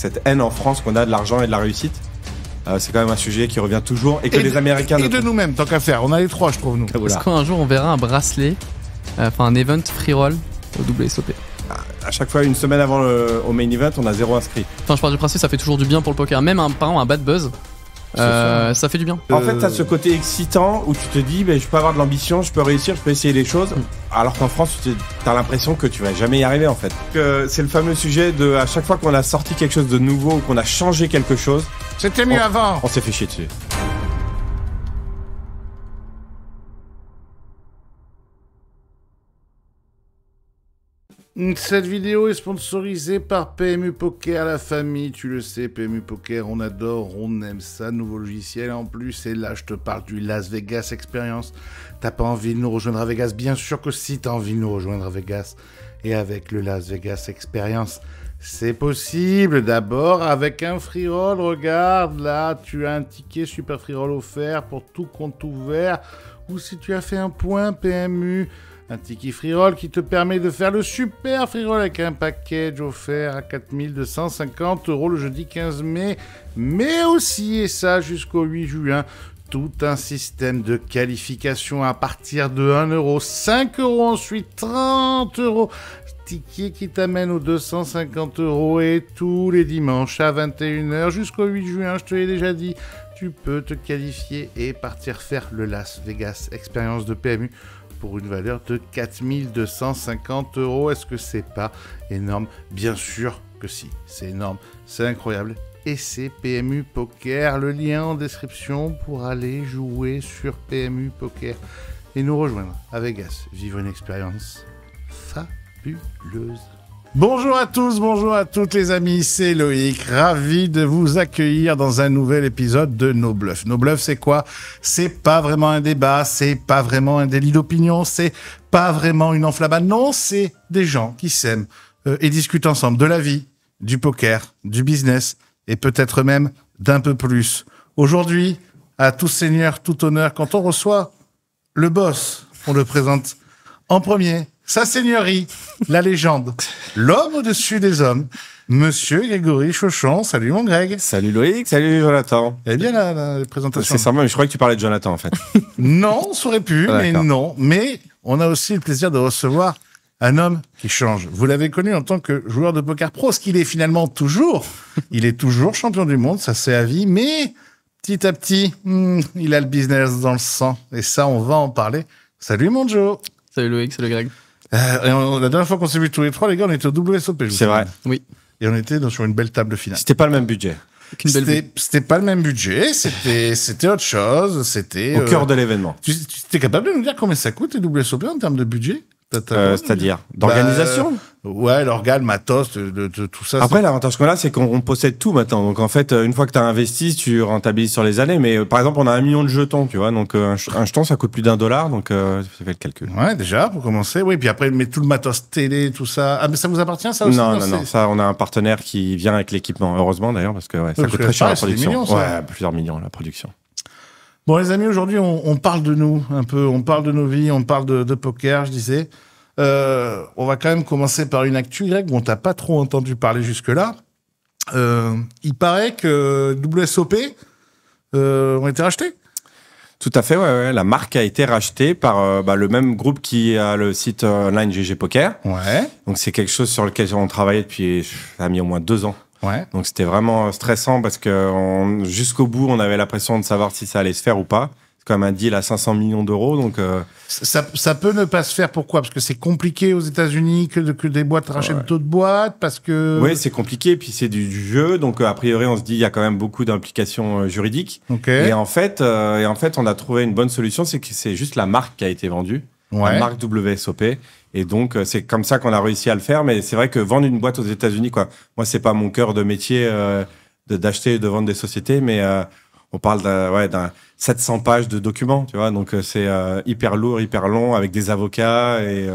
cette haine en France qu'on a de l'argent et de la réussite. C'est quand même un sujet qui revient toujours et que les Américains... Et de nous-mêmes, tant qu'à faire. On a les trois, je trouve, nous. Voilà. Est-ce qu'un jour on verra un bracelet, un event free roll au WSOP? À chaque fois, une semaine avant au main event, on a 0 inscrit. Enfin, je pars du principe, ça fait toujours du bien pour le poker. Même par exemple un bad buzz, ça fait du bien. En fait, t'as ce côté excitant où tu te dis, je peux avoir de l'ambition, je peux réussir, je peux essayer les choses. Alors qu'en France, t'as l'impression que tu vas jamais y arriver en fait. C'est le fameux sujet de à chaque fois qu'on a sorti quelque chose de nouveau ou qu'on a changé quelque chose, c'était mieux avant. On s'est fait chier dessus. Cette vidéo est sponsorisée par PMU Poker, la famille, tu le sais, PMU Poker, on adore, on aime ça, nouveau logiciel en plus, et là je te parle du Las Vegas Experience. T'as pas envie de nous rejoindre à Vegas? Bien sûr que si t'as envie de nous rejoindre à Vegas, et avec le Las Vegas Experience, c'est possible. D'abord avec un free roll, regarde, là tu as un ticket super free roll offert pour tout compte ouvert, ou si tu as fait un point PMU, un ticket free roll qui te permet de faire le super free roll avec un package offert à 4250 € le jeudi 15 mai, mais aussi, et ça jusqu'au 8 juin, tout un système de qualification à partir de 1 €, 5 € ensuite, 30 €, ticket qui t'amène aux 250 € et tous les dimanches à 21 h jusqu'au 8 juin, je te l'ai déjà dit, tu peux te qualifier et partir faire le Las Vegas Experience de PMU pour une valeur de 4250 €. Est-ce que c'est pas énorme? Bien sûr que si, c'est énorme, c'est incroyable. Et c'est PMU Poker, le lien en description pour aller jouer sur PMU Poker et nous rejoindre à Vegas, vivre une expérience fabuleuse. Bonjour à tous, bonjour à toutes les amis, c'est Loïc, ravi de vous accueillir dans un nouvel épisode de No Bluff. No Bluff, c'est quoi? C'est pas vraiment un débat, c'est pas vraiment un délit d'opinion, c'est pas vraiment une enflammade, non, c'est des gens qui s'aiment et discutent ensemble de la vie, du poker, du business et peut-être même d'un peu plus. Aujourd'hui, à tout seigneur, tout honneur, quand on reçoit le boss, on le présente en premier. Sa seigneurie, la légende, l'homme au-dessus des hommes, Monsieur Grégory Chauchon. Salut mon Greg. Salut Loïc, salut Jonathan. Elle est bien la présentation. C'est sympa, mais je croyais que tu parlais de Jonathan en fait. Non, ça aurait pu, mais non. Mais on a aussi le plaisir de recevoir un homme qui change. Vous l'avez connu en tant que joueur de poker pro, ce qu'il est finalement toujours. Il est toujours champion du monde, ça c'est à vie, mais petit à petit, il a le business dans le sang. Et ça, on va en parler. Salut mon Joe. Salut Loïc, salut Greg. La dernière fois qu'on s'est vu tous les trois, les gars, on était au WSOP. C'est vrai. Oui. Et on était sur une belle table finale. C'était pas le même budget. C'était pas le même budget, c'était autre chose, c'était... Au cœur de l'événement. Tu es capable de nous dire combien ça coûte les WSOP en termes de budget? C'est-à-dire d'organisation? Ouais, l'organe, matos, de tout ça. Après, l'avantage qu'on a, c'est qu'on possède tout maintenant. Donc, en fait, une fois que tu as investi, tu rentabilises sur les années. Mais par exemple, on a 1 million de jetons, tu vois. Donc, un jeton, ça coûte plus d'1 $. Donc, ça fait le calcul. Ouais, déjà, pour commencer. Oui, puis après, mais tout le matos télé, tout ça. Ah, mais ça vous appartient, ça aussi? Non. Ça, on a un partenaire qui vient avec l'équipement. Heureusement, d'ailleurs, parce que ça coûte très cher la production. Millions, ouais, plusieurs millions, la production. Bon, les amis, aujourd'hui, on parle de nous un peu. On parle de nos vies, on parle de poker, je disais. On va quand même commencer par une actu, Greg, où on t'a pas trop entendu parler jusque-là. Il paraît que WSOP ont été rachetés. Tout à fait, ouais. La marque a été rachetée par le même groupe qui a le site online GG Poker. Ouais. Donc c'est quelque chose sur lequel on travaillait depuis, ça a mis au moins 2 ans. Ouais. Donc c'était vraiment stressant parce que jusqu'au bout, on avait l'impression de savoir si ça allait se faire ou pas. C'est comme un deal à 500 millions d'euros, donc... Ça peut ne pas se faire, pourquoi? Parce que c'est compliqué aux États-Unis que des boîtes rachètent d'autres boîtes, parce que... Oui, c'est compliqué, puis c'est du jeu, donc a priori, on se dit il y a quand même beaucoup d'implications juridiques. Okay. Et en fait, on a trouvé une bonne solution, c'est que c'est juste la marque qui a été vendue, la marque WSOP. Et donc, c'est comme ça qu'on a réussi à le faire. Mais c'est vrai que vendre une boîte aux États-Unis, moi, c'est pas mon cœur de métier d'acheter et de vendre des sociétés, mais on parle d'un 700 pages de documents, tu vois. Donc, c'est hyper lourd, hyper long, avec des avocats. Et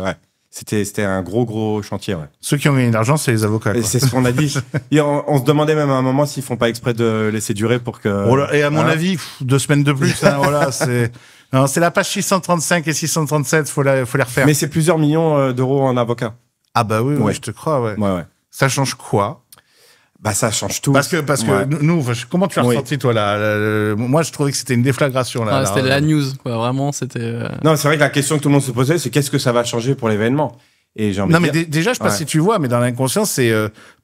c'était un gros chantier. Ouais. Ceux qui ont gagné de l'argent, c'est les avocats. Et c'est ce qu'on a dit. Et on se demandait même à un moment s'ils font pas exprès de laisser durer pour que... Et à mon avis, 2 semaines de plus, hein, voilà, c'est... Non, c'est la page 635 et 637, faut les refaire. Mais c'est plusieurs millions d'euros en avocat. Ah bah oui, je te crois, ouais. Ouais. Ça change quoi? Bah, ça change tout. Parce que nous, comment tu l'as ressenti, toi, là, moi, je trouvais que c'était une déflagration, là. C'était la news, quoi. Vraiment, c'était. Non, c'est vrai que la question que tout le monde se posait, c'est qu'est-ce que ça va changer pour l'événement? Et j'ai envie non, de mais dire... déjà, je sais pas si tu vois, mais dans l'inconscience, c'est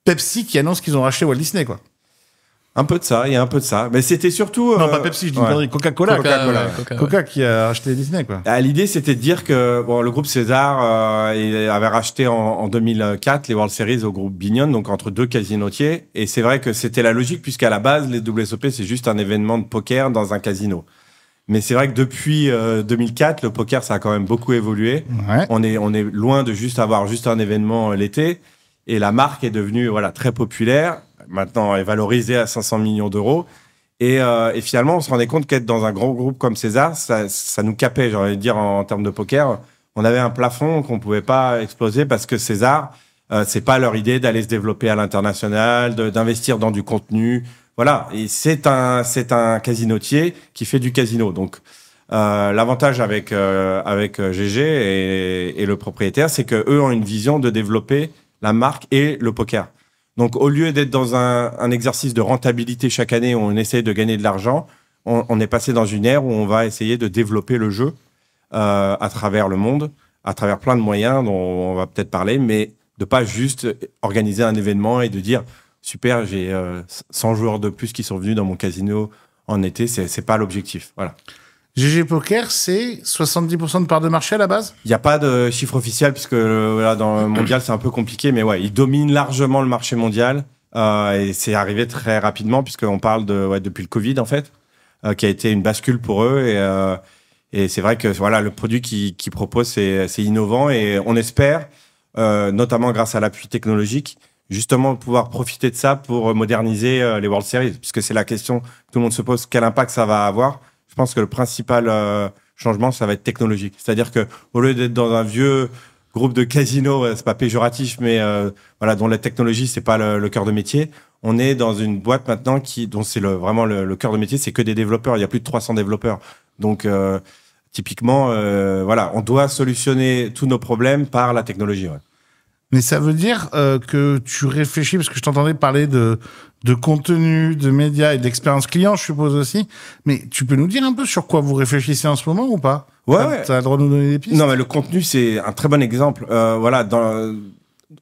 Pepsi qui annonce qu'ils ont racheté Walt Disney, quoi. Un peu de ça, il y a un peu de ça. Mais c'était surtout... Non, pas Pepsi, je dis une connerie. Coca qui a racheté Disney, quoi. L'idée, c'était de dire que le groupe César il avait racheté en 2004 les World Series au groupe Binion, donc entre deux casinotiers. Et c'est vrai que c'était la logique, puisqu'à la base, les WSOP, c'est juste un événement de poker dans un casino. Mais c'est vrai que depuis 2004, le poker, ça a quand même beaucoup évolué. Ouais. On est loin de juste avoir juste un événement l'été. Et la marque est devenue très populaire. Maintenant, elle est valorisée à 500 millions d'euros. Et finalement, on se rendait compte qu'être dans un grand groupe comme César, ça nous capait, j'ai envie de dire, en termes de poker. On avait un plafond qu'on pouvait pas exploser parce que César, c'est pas leur idée d'aller se développer à l'international, d'investir dans du contenu. Voilà. Et c'est un casinotier qui fait du casino. Donc, l'avantage avec GG et le propriétaire, c'est que eux ont une vision de développer la marque et le poker. Donc, au lieu d'être dans un exercice de rentabilité chaque année où on essaye de gagner de l'argent, on est passé dans une ère où on va essayer de développer le jeu à travers le monde, à travers plein de moyens dont on va peut-être parler, mais de pas juste organiser un événement et de dire « Super, j'ai 100 joueurs de plus qui sont venus dans mon casino en été », c'est pas l'objectif. Voilà. GG Poker, c'est 70% de part de marché à la base? Il n'y a pas de chiffre officiel, puisque dans le mondial, c'est un peu compliqué, mais ouais, ils dominent largement le marché mondial. Et c'est arrivé très rapidement, puisqu'on parle depuis le Covid, en fait, qui a été une bascule pour eux. Et c'est vrai que le produit qu'ils proposent, c'est innovant. Et on espère, notamment grâce à l'appui technologique, justement pouvoir profiter de ça pour moderniser les World Series, puisque c'est la question que tout le monde se pose, quel impact ça va avoir. Je pense que le principal changement, ça va être technologique. C'est-à-dire que au lieu d'être dans un vieux groupe de casino, c'est pas péjoratif, mais dont la technologie, c'est pas le cœur de métier, on est dans une boîte maintenant dont c'est vraiment le cœur de métier, c'est que des développeurs. Il y a plus de 300 développeurs. Donc, typiquement, on doit solutionner tous nos problèmes par la technologie. Ouais. Mais ça veut dire que tu réfléchis, parce que je t'entendais parler de contenu, de médias et d'expérience client, je suppose aussi. Mais tu peux nous dire un peu sur quoi vous réfléchissez en ce moment ou pas? Ouais. T'as le droit de nous donner des pistes? Non, mais le contenu, c'est un très bon exemple.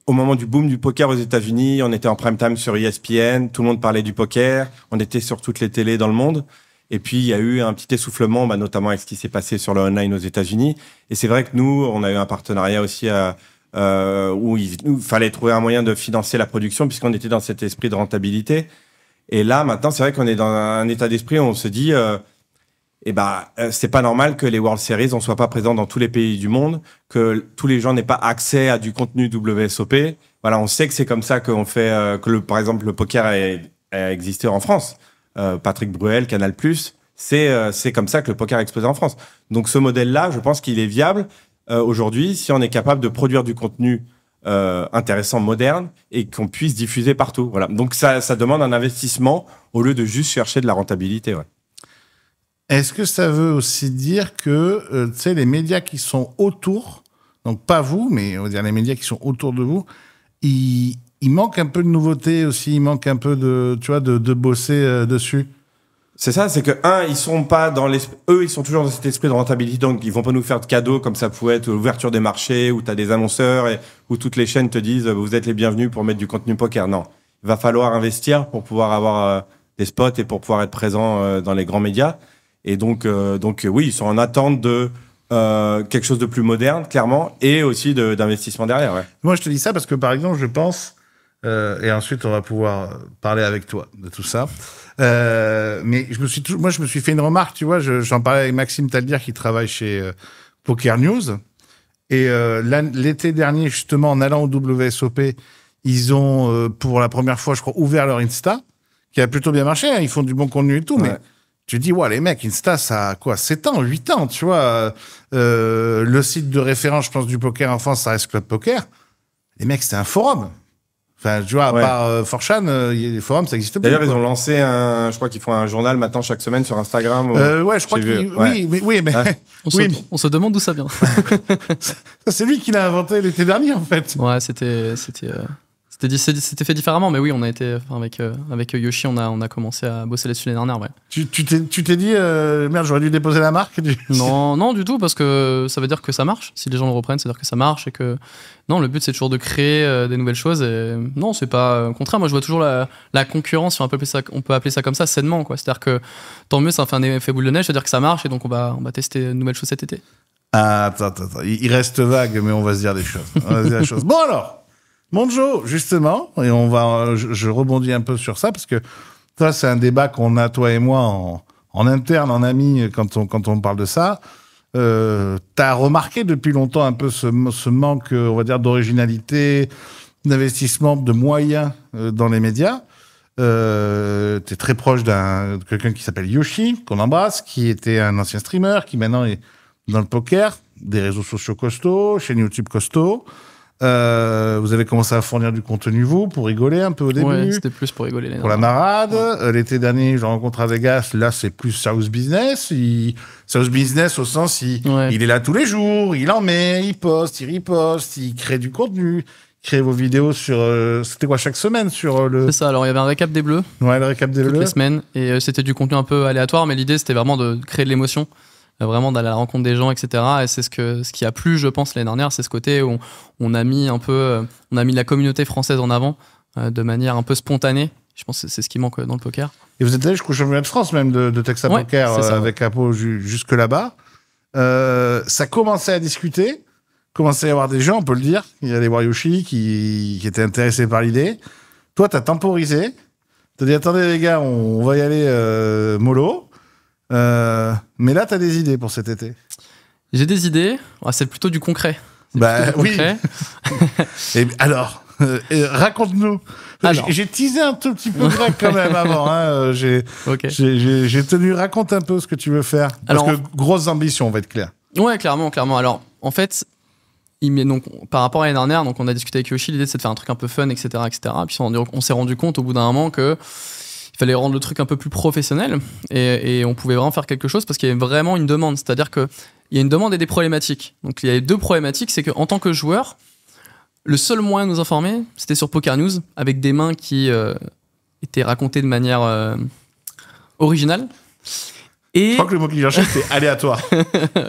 Au moment du boom du poker aux États-Unis, on était en prime time sur ESPN, tout le monde parlait du poker, on était sur toutes les télés dans le monde. Et puis, il y a eu un petit essoufflement, notamment avec ce qui s'est passé sur le online aux États-Unis. Et c'est vrai que nous, on a eu un partenariat aussi où il nous fallait trouver un moyen de financer la production puisqu'on était dans cet esprit de rentabilité. Et là, maintenant, c'est vrai qu'on est dans un état d'esprit où on se dit, c'est pas normal que les World Series on soit pas présents dans tous les pays du monde, que tous les gens n'aient pas accès à du contenu WSOP. Voilà, on sait que c'est comme ça qu'on fait, par exemple, le poker a existé en France. Patrick Bruel, Canal+, c'est comme ça que le poker a explosé en France. Donc ce modèle-là, je pense qu'il est viable aujourd'hui si on est capable de produire du contenu intéressant, moderne et qu'on puisse diffuser partout. Voilà. Donc ça demande un investissement au lieu de juste chercher de la rentabilité. Ouais. Est-ce que ça veut aussi dire que les médias qui sont autour, donc pas vous, mais on va dire les médias qui sont autour de vous, il manque un peu de nouveauté aussi, il manque un peu de bosser dessus. C'est ça, c'est que ils sont pas eux, ils sont toujours dans cet esprit de rentabilité, donc ils vont pas nous faire de cadeaux comme ça pouvait être l'ouverture des marchés où t'as des annonceurs et où toutes les chaînes te disent vous êtes les bienvenus pour mettre du contenu poker. Non, il va falloir investir pour pouvoir avoir des spots et pour pouvoir être présent dans les grands médias. Et donc oui, ils sont en attente de quelque chose de plus moderne, clairement, et aussi d'investissement derrière. Ouais. Moi, je te dis ça parce que par exemple, je pense. Et ensuite, on va pouvoir parler avec toi de tout ça. Mais je me suis fait une remarque, tu vois, j'en parlais avec Maxime Taldir qui travaille chez Poker News. Et l'été dernier, justement, en allant au WSOP, ils ont, pour la première fois, je crois, ouvert leur Insta, qui a plutôt bien marché. Hein, ils font du bon contenu et tout, mais tu te dis, ouais, les mecs, Insta, ça a quoi, 7 ans, 8 ans, tu vois. Le site de référence, je pense, du poker en France, ça reste Club Poker. Les mecs, c'était un forum. Enfin, tu vois, à part 4chan, les forums, ça existe plus. D'ailleurs, ils ont lancé je crois qu'ils font un journal maintenant chaque semaine sur Instagram. Ouais, je crois oui, mais on se demande d'où ça vient. Ça, c'est lui qui l'a inventé l'été dernier, en fait. Ouais, c'était C'était fait différemment, mais oui, on a été avec Yoshi, on a commencé à bosser là-dessus l'année dernière. Ouais. Tu t'es dit merde, j'aurais dû déposer la marque. Non, du tout, parce que ça veut dire que ça marche. Si les gens le reprennent, ça veut dire que ça marche et que non, le but c'est toujours de créer des nouvelles choses. Et non, c'est pas au contraire. Moi, je vois toujours la concurrence, si on peut appeler ça comme ça, sainement, quoi. C'est-à-dire que tant mieux, ça fait un effet boule de neige, c'est-à-dire que ça marche et donc on va tester de nouvelles choses cet été. Attends, il reste vague, mais on va se dire des choses. Bon alors. Monjo, justement, et je rebondis un peu sur ça, parce que ça, c'est un débat qu'on a, toi et moi, en interne, en ami, quand on parle de ça. T'as remarqué depuis longtemps un peu ce manque, on va dire, d'originalité, d'investissement, de moyens dans les médias. T'es très proche de quelqu'un qui s'appelle Yoshi, qu'on embrasse, qui était un ancien streamer, qui maintenant est dans le poker, des réseaux sociaux costauds, chaîne YouTube costaud. Vous avez commencé à fournir du contenu, vous, pour rigoler un peu au début. Ouais, c'était plus pour rigoler. Pour la marade. Ouais. L'été dernier, je rencontre à Vegas. Là, c'est plus serious business. Serious business au sens, il est là tous les jours. Il en met, il poste, il riposte, il crée du contenu. Il crée vos vidéos sur... c'était quoi, chaque semaine sur le... C'est ça, alors il y avait un récap des Bleus. Ouais, le récap des Bleus. Toutes les semaines. Et c'était du contenu un peu aléatoire, mais l'idée, c'était vraiment de créer de l'émotion. Vraiment d'aller à la rencontre des gens, etc. Et c'est ce qui a plu, je pense, l'année dernière, c'est ce côté où on a mis la communauté française en avant de manière un peu spontanée. Je pense que c'est ce qui manque dans le poker. Et vous êtes allé jusqu'au championnat de France même de Texas Poker avec Apo jusque là-bas. Ça commençait à discuter, commençait à y avoir des gens, on peut le dire. Il y allait voir Yoshi qui était intéressé par l'idée. Toi, t'as temporisé. T'as dit attendez les gars, on va y aller mollo. Mais là, t'as des idées pour cet été. J'ai des idées. C'est plutôt du concret. Concret. Et alors, raconte-nous. J'ai teasé un tout petit peu grec quand même avant. Hein. J'ai tenu. Raconte un peu ce que tu veux faire. Parce que grosses ambitions, on va être clair. Ouais, clairement. Alors, en fait, donc, par rapport à l'année dernière, donc on a discuté avec Yoshi. L'idée, c'est de faire un truc un peu fun, etc., etc. Puis on s'est rendu compte au bout d'un moment que il fallait rendre le truc un peu plus professionnel et on pouvait vraiment faire quelque chose parce qu'il y avait vraiment une demande. C'est-à-dire qu'il y a une demande et des problématiques. Donc il y avait deux problématiques, c'est qu'en tant que joueur, le seul moyen de nous informer, c'était sur Poker News, avec des mains qui étaient racontées de manière originale. Et... Je crois que le mot qu'il cherchait, c'était aléatoire.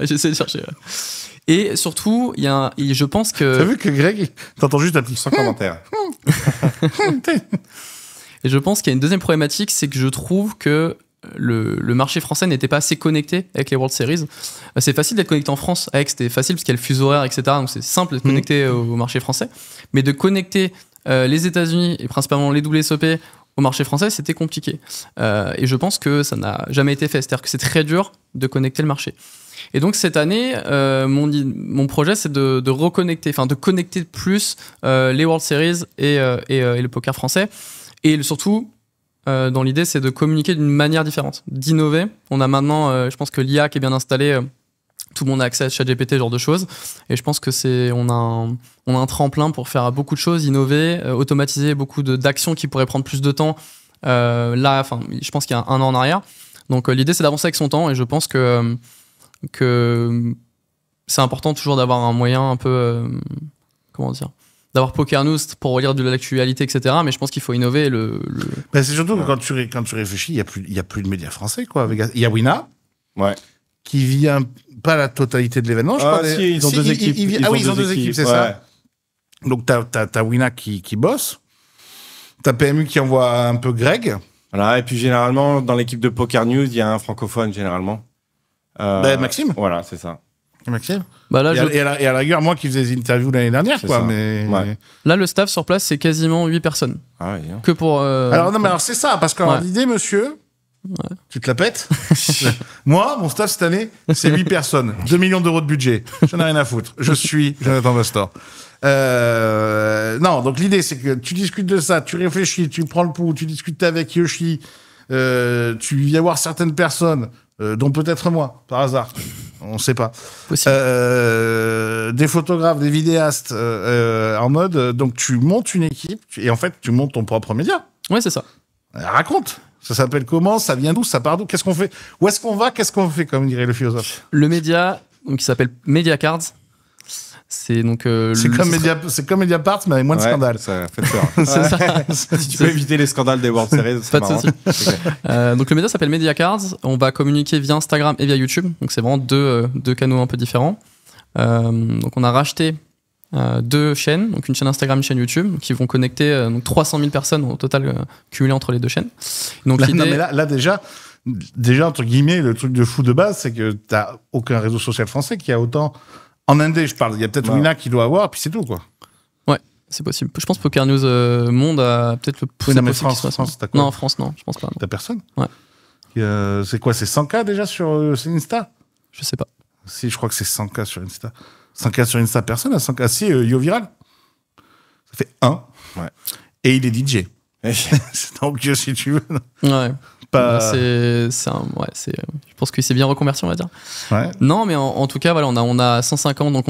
J'essaie de chercher. Et surtout, je pense que... T'as vu que Greg, t'entends juste un petit... Sans commentaire. Et je pense qu'il y a une deuxième problématique, c'est que je trouve que le marché français n'était pas assez connecté avec les World Series. C'est facile d'être connecté en France. Avec, c'était facile parce qu'il y a le fuseau horaire, etc. Donc c'est simple d'être connecté au marché français. Mais de connecter les États-Unis et principalement les WSOP au marché français, c'était compliqué. Et je pense que ça n'a jamais été fait. C'est-à-dire que c'est très dur de connecter le marché. Et donc cette année, mon projet, c'est de reconnecter, enfin de connecter plus les World Series et le poker français. Et surtout, dans l'idée, c'est de communiquer d'une manière différente, d'innover. On a maintenant, je pense que l'IA qui est bien installée, tout le monde a accès à ChatGPT, ce genre de choses. Et je pense que on a un tremplin pour faire beaucoup de choses, innover, automatiser beaucoup d'actions qui pourraient prendre plus de temps. Là, enfin, je pense qu'il y a un an en arrière. Donc l'idée, c'est d'avancer avec son temps. Et je pense que c'est important toujours d'avoir un moyen un peu, comment dire, d'avoir Poker News pour relire de l'actualité, etc. Mais je pense qu'il faut innover. Ben c'est surtout que quand tu réfléchis, il y a plus de médias français, quoi. Il y a Wina, qui vient pas la totalité de l'événement. Je crois. Ils ont deux équipes. Ils ont deux équipes, c'est ça. Donc t'as Wina qui bosse. T'as PMU qui envoie un peu Greg. Voilà. Et puis généralement dans l'équipe de Poker News, il y a un francophone généralement. Maxime. Voilà, c'est ça. Maxime. Bah là, et à la rigueur, moi qui faisais des interviews l'année dernière, quoi. Mais... Là, le staff sur place, c'est quasiment 8 personnes. Ah oui. Que pour. Alors, non, mais alors c'est ça, parce que l'idée, monsieur, tu te la pètes. Moi, mon staff cette année, c'est 8 personnes, 2 millions d'euros de budget. J'en ai rien à foutre. Je suis Jonathan Bastor. Non, donc l'idée, c'est que tu discutes de ça, tu réfléchis, tu prends le pouls, tu discutes avec Yoshi, tu viens voir certaines personnes. Dont peut-être moi, par hasard. On ne sait pas. Des photographes, des vidéastes en mode... donc, tu montes une équipe et en fait, tu montes ton propre média. Ouais, c'est ça. Raconte. Ça s'appelle comment? Ça vient d'où? Ça part d'où? Qu'est-ce qu'on fait? Où est-ce qu'on va? Qu'est-ce qu'on fait, comme dirait le philosophe? Le média, donc, qui s'appelle Mediacards. C'est donc. C'est comme Mediapart, mais avec moins de scandales. Ça fait peur. C'est ça. Si tu peux éviter les scandales des World Series, c'est Pas de marrant. souci. Donc le média s'appelle Mediacards. On va communiquer via Instagram et via YouTube. Donc c'est vraiment deux canaux un peu différents. Donc on a racheté 2 chaînes, donc une chaîne Instagram, une chaîne YouTube, qui vont connecter donc 300 000 personnes au total cumulé entre les 2 chaînes. Donc non, mais là déjà, entre guillemets, le truc de fou de base, c'est que t'as aucun réseau social français qui a autant. En Indé, je parle. Il y a peut-être Wina qui doit avoir, puis c'est tout, quoi. Ouais, c'est possible. Je pense que Poker News Monde a peut-être le plus. Oui, non, mais France, t'as quoi? Non, en France, non, je pense pas. T'as personne? Ouais. C'est quoi? C'est 100K déjà sur Insta? Je sais pas. Si, je crois que c'est 100K sur Insta. 100K sur Insta, personne à 100K. Si, Yo Viral. Ça fait 1. Ouais. Et il est DJ. Donc, si tu veux. Ouais. Pas... je pense qu'il s'est bien reconverti, on va dire. Ouais. Non, mais en tout cas, voilà, on a 150, donc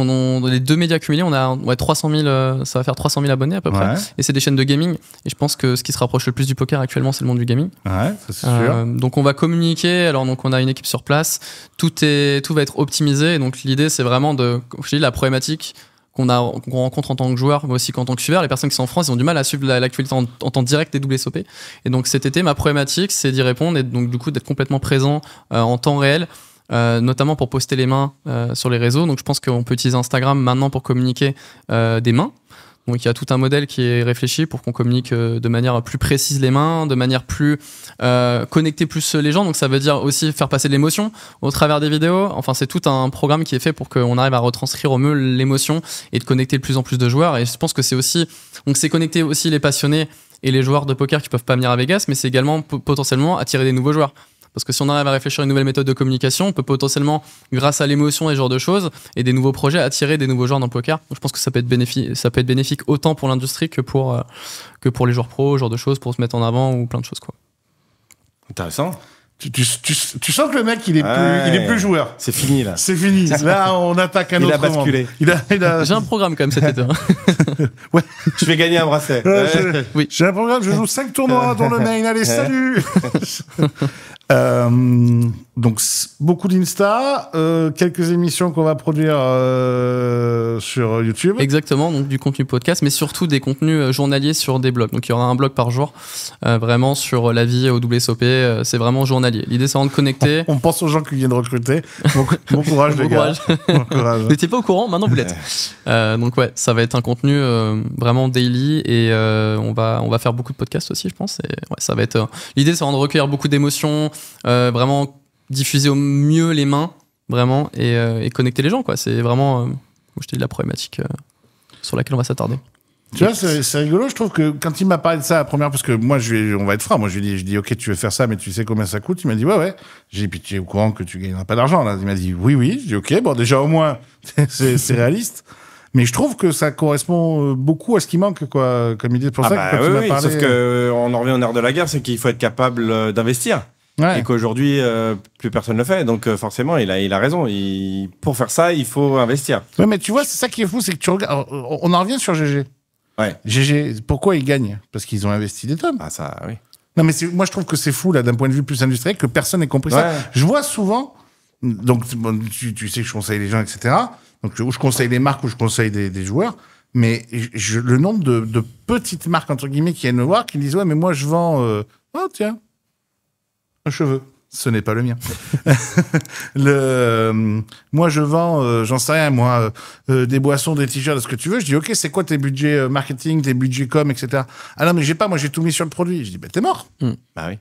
les 2 médias cumulés, on a 300 000, ça va faire 300 000 abonnés à peu près. Et c'est des chaînes de gaming. Et je pense que ce qui se rapproche le plus du poker actuellement, c'est le monde du gaming. Ouais, ça c'est sûr. Donc on va communiquer. Alors donc on a une équipe sur place. Tout va être optimisé. Et donc l'idée, c'est vraiment comme je dis, la problématique qu'on rencontre en tant que joueur, mais aussi qu'en tant que suiveur. Les personnes qui sont en France, ils ont du mal à suivre l'actualité en temps direct des WSOP. Et donc cet été, ma problématique, c'est d'y répondre et donc du coup d'être complètement présent en temps réel, notamment pour poster les mains sur les réseaux. Donc je pense qu'on peut utiliser Instagram maintenant pour communiquer des mains. Donc il y a tout un modèle qui est réfléchi pour qu'on communique de manière plus précise les mains, de manière plus connecter plus les gens. Donc ça veut dire aussi faire passer de l'émotion au travers des vidéos. Enfin c'est tout un programme qui est fait pour qu'on arrive à retranscrire au mieux l'émotion et de connecter de plus en plus de joueurs. Et je pense que c'est aussi donc c'est connecter aussi les passionnés et les joueurs de poker qui peuvent pas venir à Vegas, mais c'est également potentiellement attirer des nouveaux joueurs. Parce que si on arrive à réfléchir à une nouvelle méthode de communication, on peut potentiellement, grâce à l'émotion et ce genre de choses, et des nouveaux projets, attirer des nouveaux joueurs dans le poker. Donc je pense que ça peut être bénéfique autant pour l'industrie que pour les joueurs pros, ce genre de choses, pour se mettre en avant ou plein de choses, quoi. Intéressant. Tu sens que le mec, il est plus joueur. C'est fini, là. C'est fini. Là, on attaque un autre Il a basculé. J'ai un programme, quand même, cet été. Ouais. Je vais gagner un bracelet. Oui. J'ai un programme, je joue 5 tournois dans le main. Allez, salut. Donc, beaucoup d'Insta, quelques émissions qu'on va produire sur YouTube. Exactement, donc du contenu podcast, mais surtout des contenus journaliers sur des blogs. Donc, il y aura un blog par jour, vraiment sur la vie au WSOP. C'est vraiment journalier. L'idée, c'est vraiment de connecter. On pense aux gens qui viennent recruter. Bon courage, les gars. Bon courage. Vous n'étiez pas au courant, maintenant vous l'êtes. Donc, ouais, ça va être un contenu vraiment daily et on va faire beaucoup de podcasts aussi, je pense. Et, ouais, ça va être. L'idée, c'est vraiment de recueillir beaucoup d'émotions. Vraiment diffuser au mieux les mains vraiment et connecter les gens, quoi. C'est vraiment comme je t'ai dit la problématique sur laquelle on va s'attarder. Tu vois, c'est rigolo, je trouve que quand il m'a parlé de ça la première, parce que moi on va être franc, moi je dis ok, tu veux faire ça, mais tu sais combien ça coûte? Il m'a dit ouais. J'ai dit, puis tu es au courant que tu gagneras pas d'argent là? Il m'a dit oui. J'ai dit ok, bon déjà au moins c'est réaliste. Mais je trouve que ça correspond beaucoup à ce qui manque, quoi, comme idée. Pour ça que quand tu m'as parlé... Sauf qu'on en revient au nerf de la guerre, c'est qu'il faut être capable d'investir. Ouais. Et qu'aujourd'hui, plus personne ne le fait. Donc forcément, il a raison. Pour faire ça, il faut investir. Oui, mais tu vois, c'est ça qui est fou, c'est que tu regardes... On en revient sur GG. Ouais. GG, pourquoi ils gagnent? Parce qu'ils ont investi des tonnes. Ah ça, oui. Non, mais moi, je trouve que c'est fou, là, d'un point de vue plus industriel, que personne n'ait compris ça. Je vois souvent... Donc, bon, tu sais que je conseille les gens, etc., donc, où je conseille les marques, où je conseille des joueurs, mais le nombre de petites marques, entre guillemets, qui viennent me voir, qui me disent « Ouais, mais moi, je vends... oh, tiens, un cheveu. » Ce n'est pas le mien. Moi, je vends, j'en sais rien, moi, des boissons, des t-shirts, ce que tu veux. Je dis « Ok, c'est quoi tes budgets marketing, tes budgets com, etc. » Ah non, mais j'ai pas, moi, j'ai tout mis sur le produit. Je dis « T'es mort. » Bah oui.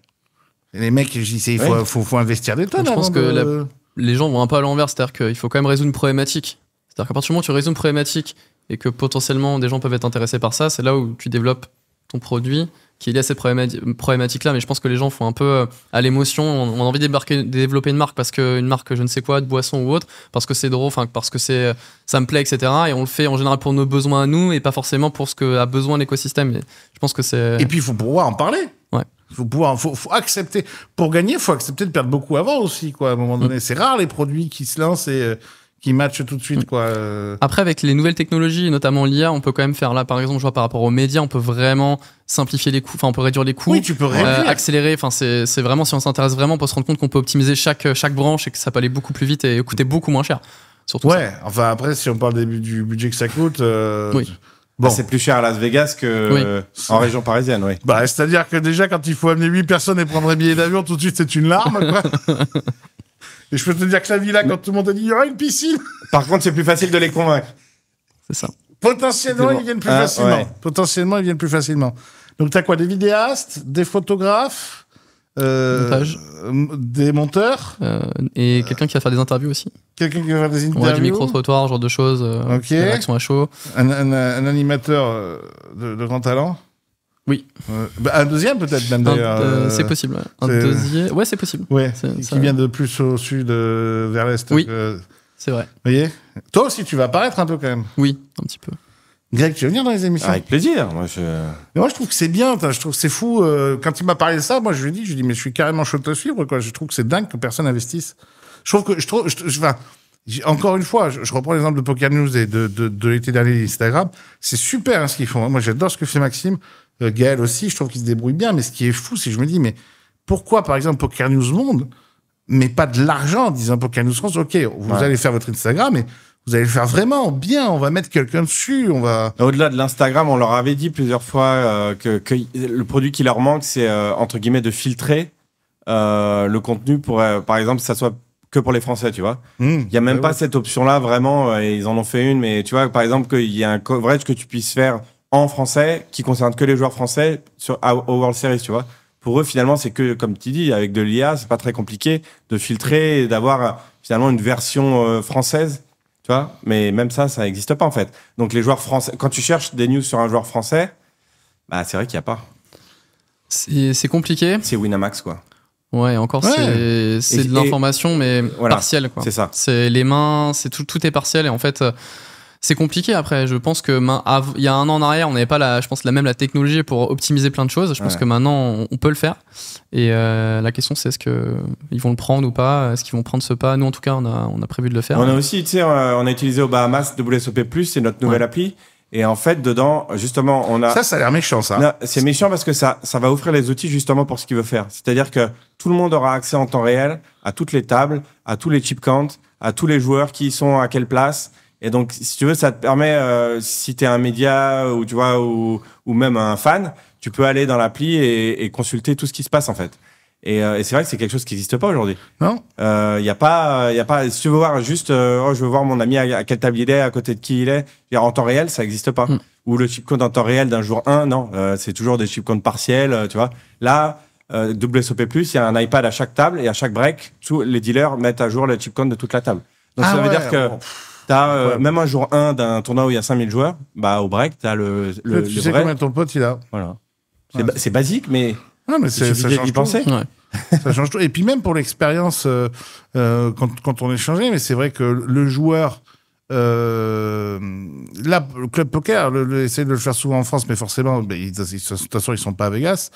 Et les mecs, je dis « Il faut investir des tonnes. » Je pense que les gens vont un peu à l'envers, c'est-à-dire qu'il faut quand même résoudre une problématique. C'est-à-dire qu'à partir du moment où tu résous une problématique et que potentiellement des gens peuvent être intéressés par ça, c'est là où tu développes ton produit qui est lié à cette problématique-là. Mais je pense que les gens font un peu à l'émotion. On a envie de développer une marque parce qu'une marque, je ne sais quoi, de boisson ou autre, parce que c'est drôle, parce que ça me plaît, etc. Et on le fait en général pour nos besoins à nous et pas forcément pour ce qu'a besoin l'écosystème. Et je pense que c'est... Et puis il faut pouvoir en parler. Ouais. Faut accepter. Pour gagner, il faut accepter de perdre beaucoup avant aussi, quoi, à un moment donné. C'est rare les produits qui se lancent et qui matchent tout de suite, quoi. Après, avec les nouvelles technologies, notamment l'IA, on peut quand même faire là, par exemple, je vois par rapport aux médias, on peut vraiment simplifier les coûts, enfin, on peut réduire les coûts. Oui, tu peux réduire. Accélérer, enfin, c'est vraiment, si on s'intéresse vraiment, on peut se rendre compte qu'on peut optimiser chaque branche et que ça peut aller beaucoup plus vite et coûter beaucoup moins cher. surtout. Ouais, enfin après, si on parle du budget que ça coûte. Oui. Bon. C'est plus cher à Las Vegas que en région parisienne, oui. Bah, c'est-à-dire que déjà, quand il faut amener 8 personnes et prendre un billet d'avion, tout de suite, c'est une larme, quoi. Et je peux te dire que la villa, quand tout le monde a dit, il y aura une piscine. Par contre, c'est plus facile de les convaincre. C'est ça. Potentiellement, ils viennent plus facilement. Ouais. Potentiellement, ils viennent plus facilement. Donc, t'as quoi? Des vidéastes, des photographes, des monteurs et quelqu'un qui va faire des interviews aussi. Quelqu'un qui va faire des interviews. Ouais, du micro-trottoir, genre de choses. Ok. Réaction à chaud. Un animateur de grand talent. Oui. Un deuxième peut-être même d'ailleurs. C'est possible. Ouais. Un deuxième. Ouais, c'est possible. Ouais. Qui vient de plus au sud vers l'est. Oui. C'est vrai. Vous voyez. Toi aussi, tu vas apparaître un peu quand même. Oui, un petit peu. Greg, tu veux venir dans les émissions? Avec plaisir. Moi, je trouve que c'est bien. Je trouve que c'est fou. Quand il m'a parlé de ça, moi, je lui ai dit, mais je suis carrément chaud de te suivre, quoi. Je trouve que c'est dingue que personne investisse. Encore une fois, je reprends l'exemple de Poker News et de l'été dernier Instagram. C'est super hein, ce qu'ils font. Moi, j'adore ce que fait Maxime. Gaël aussi, je trouve qu'il se débrouille bien. Mais ce qui est fou, c'est que je me dis, mais pourquoi, par exemple, Poker News Monde, mais pas de l'argent en disant Poker News France, ok, vous allez faire votre Instagram, mais vous allez le faire vraiment bien, on va mettre quelqu'un dessus, on va... Au-delà de l'Instagram, on leur avait dit plusieurs fois que le produit qui leur manque, c'est, entre guillemets, de filtrer le contenu pour, par exemple, que ça soit que pour les Français, tu vois. Il n'y a même pas cette option-là, vraiment, et ils en ont fait une, mais tu vois, par exemple, qu'il y a un coverage que tu puisses faire en français qui concerne que les joueurs français au World Series, tu vois. Pour eux, finalement, c'est que, comme tu dis, avec de l'IA, c'est pas très compliqué de filtrer et d'avoir finalement une version française. Tu vois, mais même ça n'existe pas en fait. Donc les joueurs français, quand tu cherches des news sur un joueur français, bah c'est vrai qu'il n'y a pas. C'est compliqué. C'est Winamax quoi. Ouais, encore c'est de l'information mais voilà, partielle quoi. C'est ça. C'est les mains, c'est tout est partiel et en fait c'est compliqué après. Je pense que il y a un an en arrière, on n'avait pas la technologie pour optimiser plein de choses. Je pense que maintenant on peut le faire. Et la question c'est est-ce qu'ils vont le prendre ou pas? Est-ce qu'ils vont prendre ce pas? Nous en tout cas on a prévu de le faire. On a aussi, tu sais, on a utilisé au Bahamas WSOP+, c'est notre nouvelle appli. Et en fait dedans justement on a... Ça a l'air méchant ça. Non, c'est méchant parce que ça va offrir les outils justement pour ce qu'il veut faire. C'est-à-dire que tout le monde aura accès en temps réel à toutes les tables, à tous les chip counts, à tous les joueurs qui sont à quelle place. Et donc, si tu veux, ça te permet, si t'es un média ou tu vois, ou même un fan, tu peux aller dans l'appli et consulter tout ce qui se passe en fait. Et c'est vrai que c'est quelque chose qui n'existe pas aujourd'hui. Non. Y a pas. Si tu veux voir juste, je veux voir mon ami à quelle table il est, à côté de qui il est. En temps réel, ça n'existe pas. Ou le chip count en temps réel d'un jour 1, non. C'est toujours des chip counts partiels, tu vois. Là. WSOP+, il y a un iPad à chaque table et à chaque break, tous les dealers mettent à jour le chip count de toute la table. Donc ça veut dire que t'as même un jour 1 d'un tournoi où il y a 5000 joueurs, bah au break, t'as le tu sais vrai. combien ton pote il a. Voilà. C'est basique, mais non, mais ça change penser. Ouais. Ça change tout. Et puis même pour l'expérience, quand on échangeait, mais c'est vrai que le joueur, là, le Club Poker essaie de le faire souvent en France, mais forcément, de toute façon, ils sont pas à Vegas.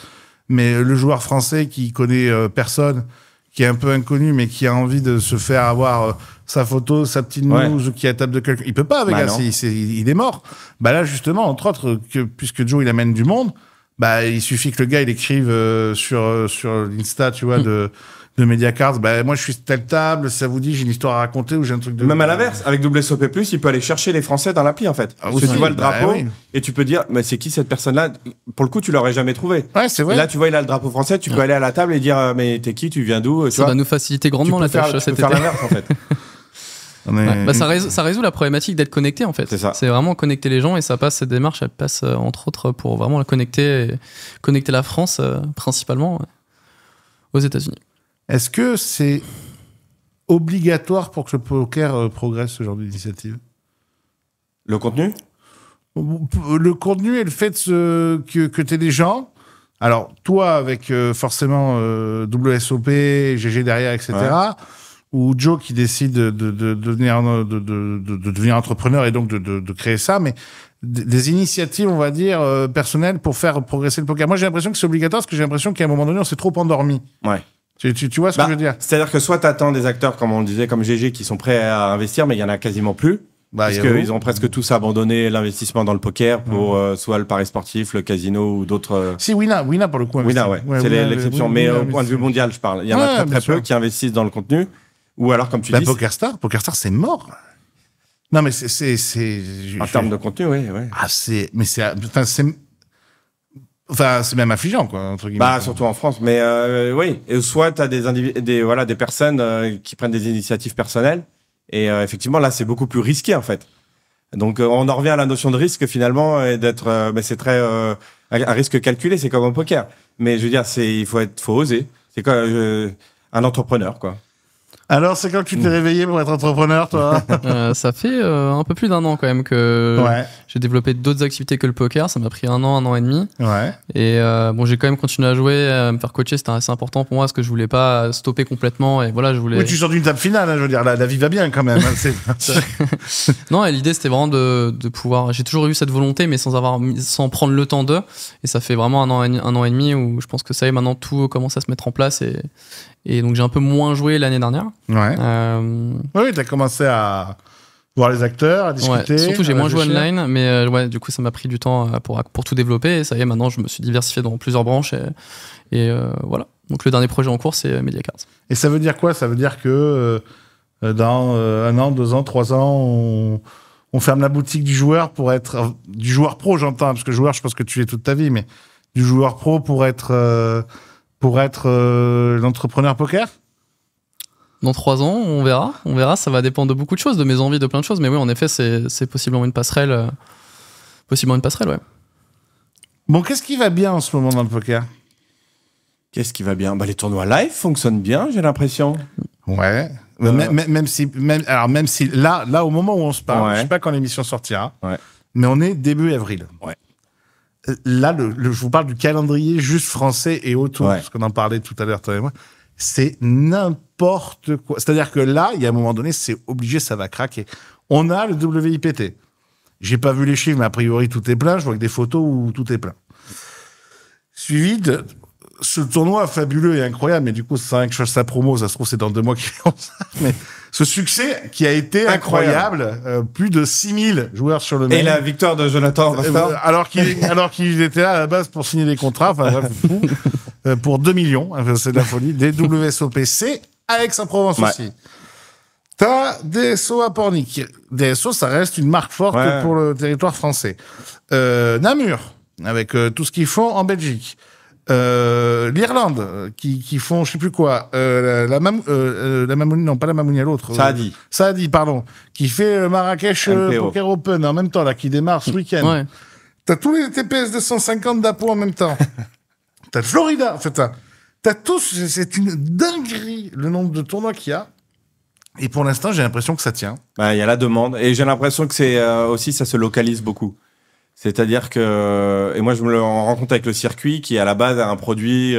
Mais le joueur français qui connaît personne, qui est un peu inconnu, mais qui a envie de se faire avoir sa photo, sa petite news, ou qui est à table de quelqu'un, il peut pas à Vegas, il est mort. Bah là, justement, entre autres, puisque Joe, il amène du monde, bah il suffit que le gars, il écrive sur l'Insta, tu vois, de Mediacards, bah moi je suis telle table, ça vous dit, j'ai une histoire à raconter ou j'ai un truc de... Même à l'inverse, avec WSOP+, il peut aller chercher les Français dans l'appli en fait. Parce que tu vois le drapeau et tu peux dire, mais c'est qui cette personne-là? Pour le coup, tu l'aurais jamais trouvé. Ouais, c'est vrai. Et là, tu vois, il a le drapeau français, tu peux aller à la table et dire, mais t'es qui? Tu viens d'où? Ça va nous faciliter grandement la tâche cet été. Tu peux faire l'inverse en fait. Ça résout la problématique d'être connecté en fait. C'est vraiment connecter les gens et ça passe, cette démarche, elle passe entre autres pour vraiment la connecter la France principalement aux États-Unis. Est-ce que c'est obligatoire pour que le poker progresse, ce genre d'initiative? Le contenu? Le contenu et le fait que tu aies des gens. Alors, toi, avec forcément WSOP, GG derrière, etc., ou Joe qui décide de devenir entrepreneur et donc de créer ça, mais des initiatives, on va dire, personnelles pour faire progresser le poker. Moi, j'ai l'impression que c'est obligatoire parce que j'ai l'impression qu'à un moment donné, on s'est trop endormi. Ouais. Tu vois ce que je veux dire? C'est-à-dire que soit t'attends des acteurs, comme on le disait, comme GG, qui sont prêts à investir, mais il y en a quasiment plus. Parce qu'ils ont presque tous abandonné l'investissement dans le poker pour soit le pari sportif, le casino ou d'autres. Si, Wina pour le coup. Wina, c'est l'exception. Mais au point de vue mondial, je parle. Il y en a très peu qui investissent dans le contenu. Ou alors, comme tu dis. PokerStar, c'est mort. Non, mais c'est En termes de contenu, oui. Ah, c'est même affligeant, quoi, entre guillemets. Bah, surtout en France. Mais oui, et soit tu as des personnes qui prennent des initiatives personnelles. Et effectivement, là, c'est beaucoup plus risqué, en fait. Donc, on en revient à la notion de risque, finalement, et d'être... mais c'est très... un risque calculé, c'est comme au poker. Mais je veux dire, il faut oser. C'est comme un entrepreneur, quoi. Alors, c'est quand tu t'es réveillé pour être entrepreneur, toi? Ça fait un peu plus d'un an quand même que j'ai développé d'autres activités que le poker. Ça m'a pris un an et demi. Ouais. Et bon, j'ai quand même continué à jouer, à me faire coacher. C'était assez important pour moi parce que je voulais pas stopper complètement. Et voilà, je voulais. Oui, tu sors d'une table finale, hein, je veux dire, la vie va bien quand même. Hein, non, et l'idée c'était vraiment de pouvoir. J'ai toujours eu cette volonté, mais sans prendre le temps de. Et ça fait vraiment un an et demi où je pense que ça y est, maintenant tout commence à se mettre en place et donc j'ai un peu moins joué l'année dernière. Ouais. Oui, t'as commencé à voir les acteurs, à discuter. Ouais, surtout j'ai moins joué online, mais du coup ça m'a pris du temps pour tout développer. Et ça y est, maintenant je me suis diversifié dans plusieurs branches et voilà. Donc le dernier projet en cours c'est Mediacards. Et ça veut dire quoi? Ça veut dire que dans 1 an, 2 ans, 3 ans, on ferme la boutique du joueur pour être du joueur pro, j'entends, parce que joueur, je pense que tu es toute ta vie, mais du joueur pro pour être l'entrepreneur poker? Dans 3 ans, on verra, ça va dépendre de beaucoup de choses, de mes envies, de plein de choses, mais oui, en effet, c'est possiblement une passerelle, ouais. Bon, qu'est-ce qui va bien en ce moment dans le poker? Qu'est-ce qui va bien? Bah, les tournois live fonctionnent bien, j'ai l'impression. Ouais. Même si là, au moment où on se parle, je sais pas quand l'émission sortira, mais on est début avril. Ouais. Là, je vous parle du calendrier juste français et autour, parce qu'on en parlait tout à l'heure, toi et moi. C'est n'importe quoi. C'est-à-dire que là, il y a un moment donné, c'est obligé, ça va craquer. On a le WIPT. J'ai pas vu les chiffres, mais a priori, tout est plein. Je vois que des photos où tout est plein. Suivi de ce tournoi fabuleux et incroyable, mais du coup, c'est vrai que je fasse sa promo, ça se trouve, c'est dans 2 mois qu'ils font ça. Mais ce succès qui a été incroyable, plus de 6000 joueurs sur le main. Et la victoire de Jonathan Rafter. Alors qu'il était là à la base pour signer des contrats, enfin bref, fou, pour 2 millions, c'est de la folie, des WSOPC à Aix-en-Provence aussi. T'as DSO à Pornic. DSO, ça reste une marque forte pour le territoire français. Namur, avec tout ce qu'ils font en Belgique. L'Irlande, qui font je sais plus quoi, la Mamounie, non pas la Mamounie, l'autre. Saadi, pardon, qui fait Marrakech Poker Open en même temps, là, qui démarre ce week-end. Ouais. T'as tous les TPS 250 d'Apo en même temps. T'as le Florida, en fait, t'as tous, c'est une dinguerie le nombre de tournois qu'il y a. Et pour l'instant, j'ai l'impression que ça tient. Il y a la demande, et j'ai l'impression que c'est aussi, ça se localise beaucoup. C'est-à-dire que, et moi je me le rends compte avec le circuit qui à la base a un produit,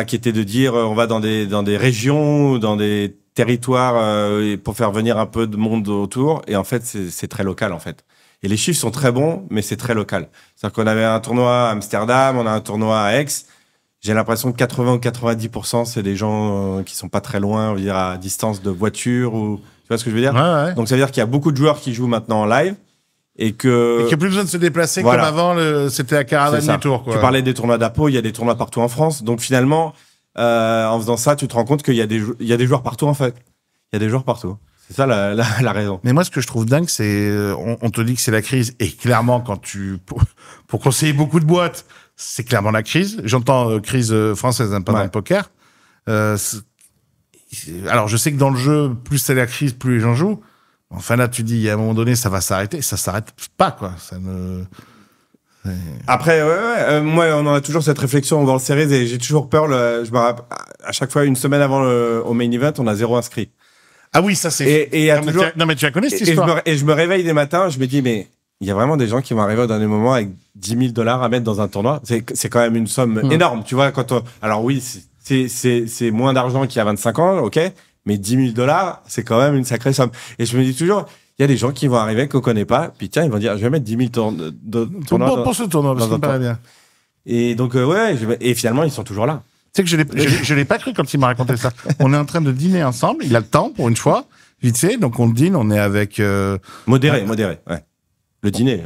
qui était de dire on va dans des régions, dans des territoires pour faire venir un peu de monde autour. Et en fait c'est très local en fait. Et les chiffres sont très bons, mais c'est très local. C'est-à-dire qu'on avait un tournoi à Amsterdam, on a un tournoi à Aix. J'ai l'impression que 80 ou 90% c'est des gens qui sont pas très loin, on va dire à distance de voiture ou tu vois ce que je veux dire. Ouais. Donc ça veut dire qu'il y a beaucoup de joueurs qui jouent maintenant en live. Et qu'il n'y a plus besoin de se déplacer comme avant, c'était à Caravane Tour. Tu parlais des tournois d'Apo, il y a des tournois partout en France. Donc finalement, en faisant ça, tu te rends compte qu'il y a des joueurs partout en fait. Il y a des joueurs partout. C'est ça la raison. Mais moi, ce que je trouve dingue, c'est on te dit que c'est la crise. Et clairement, quand pour conseiller beaucoup de boîtes, c'est clairement la crise. J'entends crise française, pas dans le poker. Alors, je sais que dans le jeu, plus c'est la crise, plus les gens jouent. Enfin là, tu dis, à un moment donné, ça va s'arrêter. Ça s'arrête pas, quoi. Après, moi, on en a toujours cette réflexion dans le Series et j'ai toujours peur. Je me rappelle, à chaque fois, une semaine avant au main event, on a 0 inscrit. Ah oui, ça c'est. Non mais tu la connais cette histoire. Et je me réveille des matins, je me dis, mais il y a vraiment des gens qui vont arriver au dernier moment avec $10 000 à mettre dans un tournoi. C'est quand même une somme énorme, tu vois. Alors oui, c'est moins d'argent qu'il y a 25 ans, ok. Mais $10 000, c'est quand même une sacrée somme. Et je me dis toujours, il y a des gens qui vont arriver qu'on connaît pas, puis tiens, ils vont dire, je vais mettre 10 000 tournois. Pour ce tournoi, parce que ça me paraît bien. Et donc, et finalement, ils sont toujours là. Tu sais que je l'ai pas cru quand il m'a raconté ça. On est en train de dîner ensemble, il a le temps, pour une fois, vite fait, donc on dîne, on est avec... Modéré, ouais. Le dîner.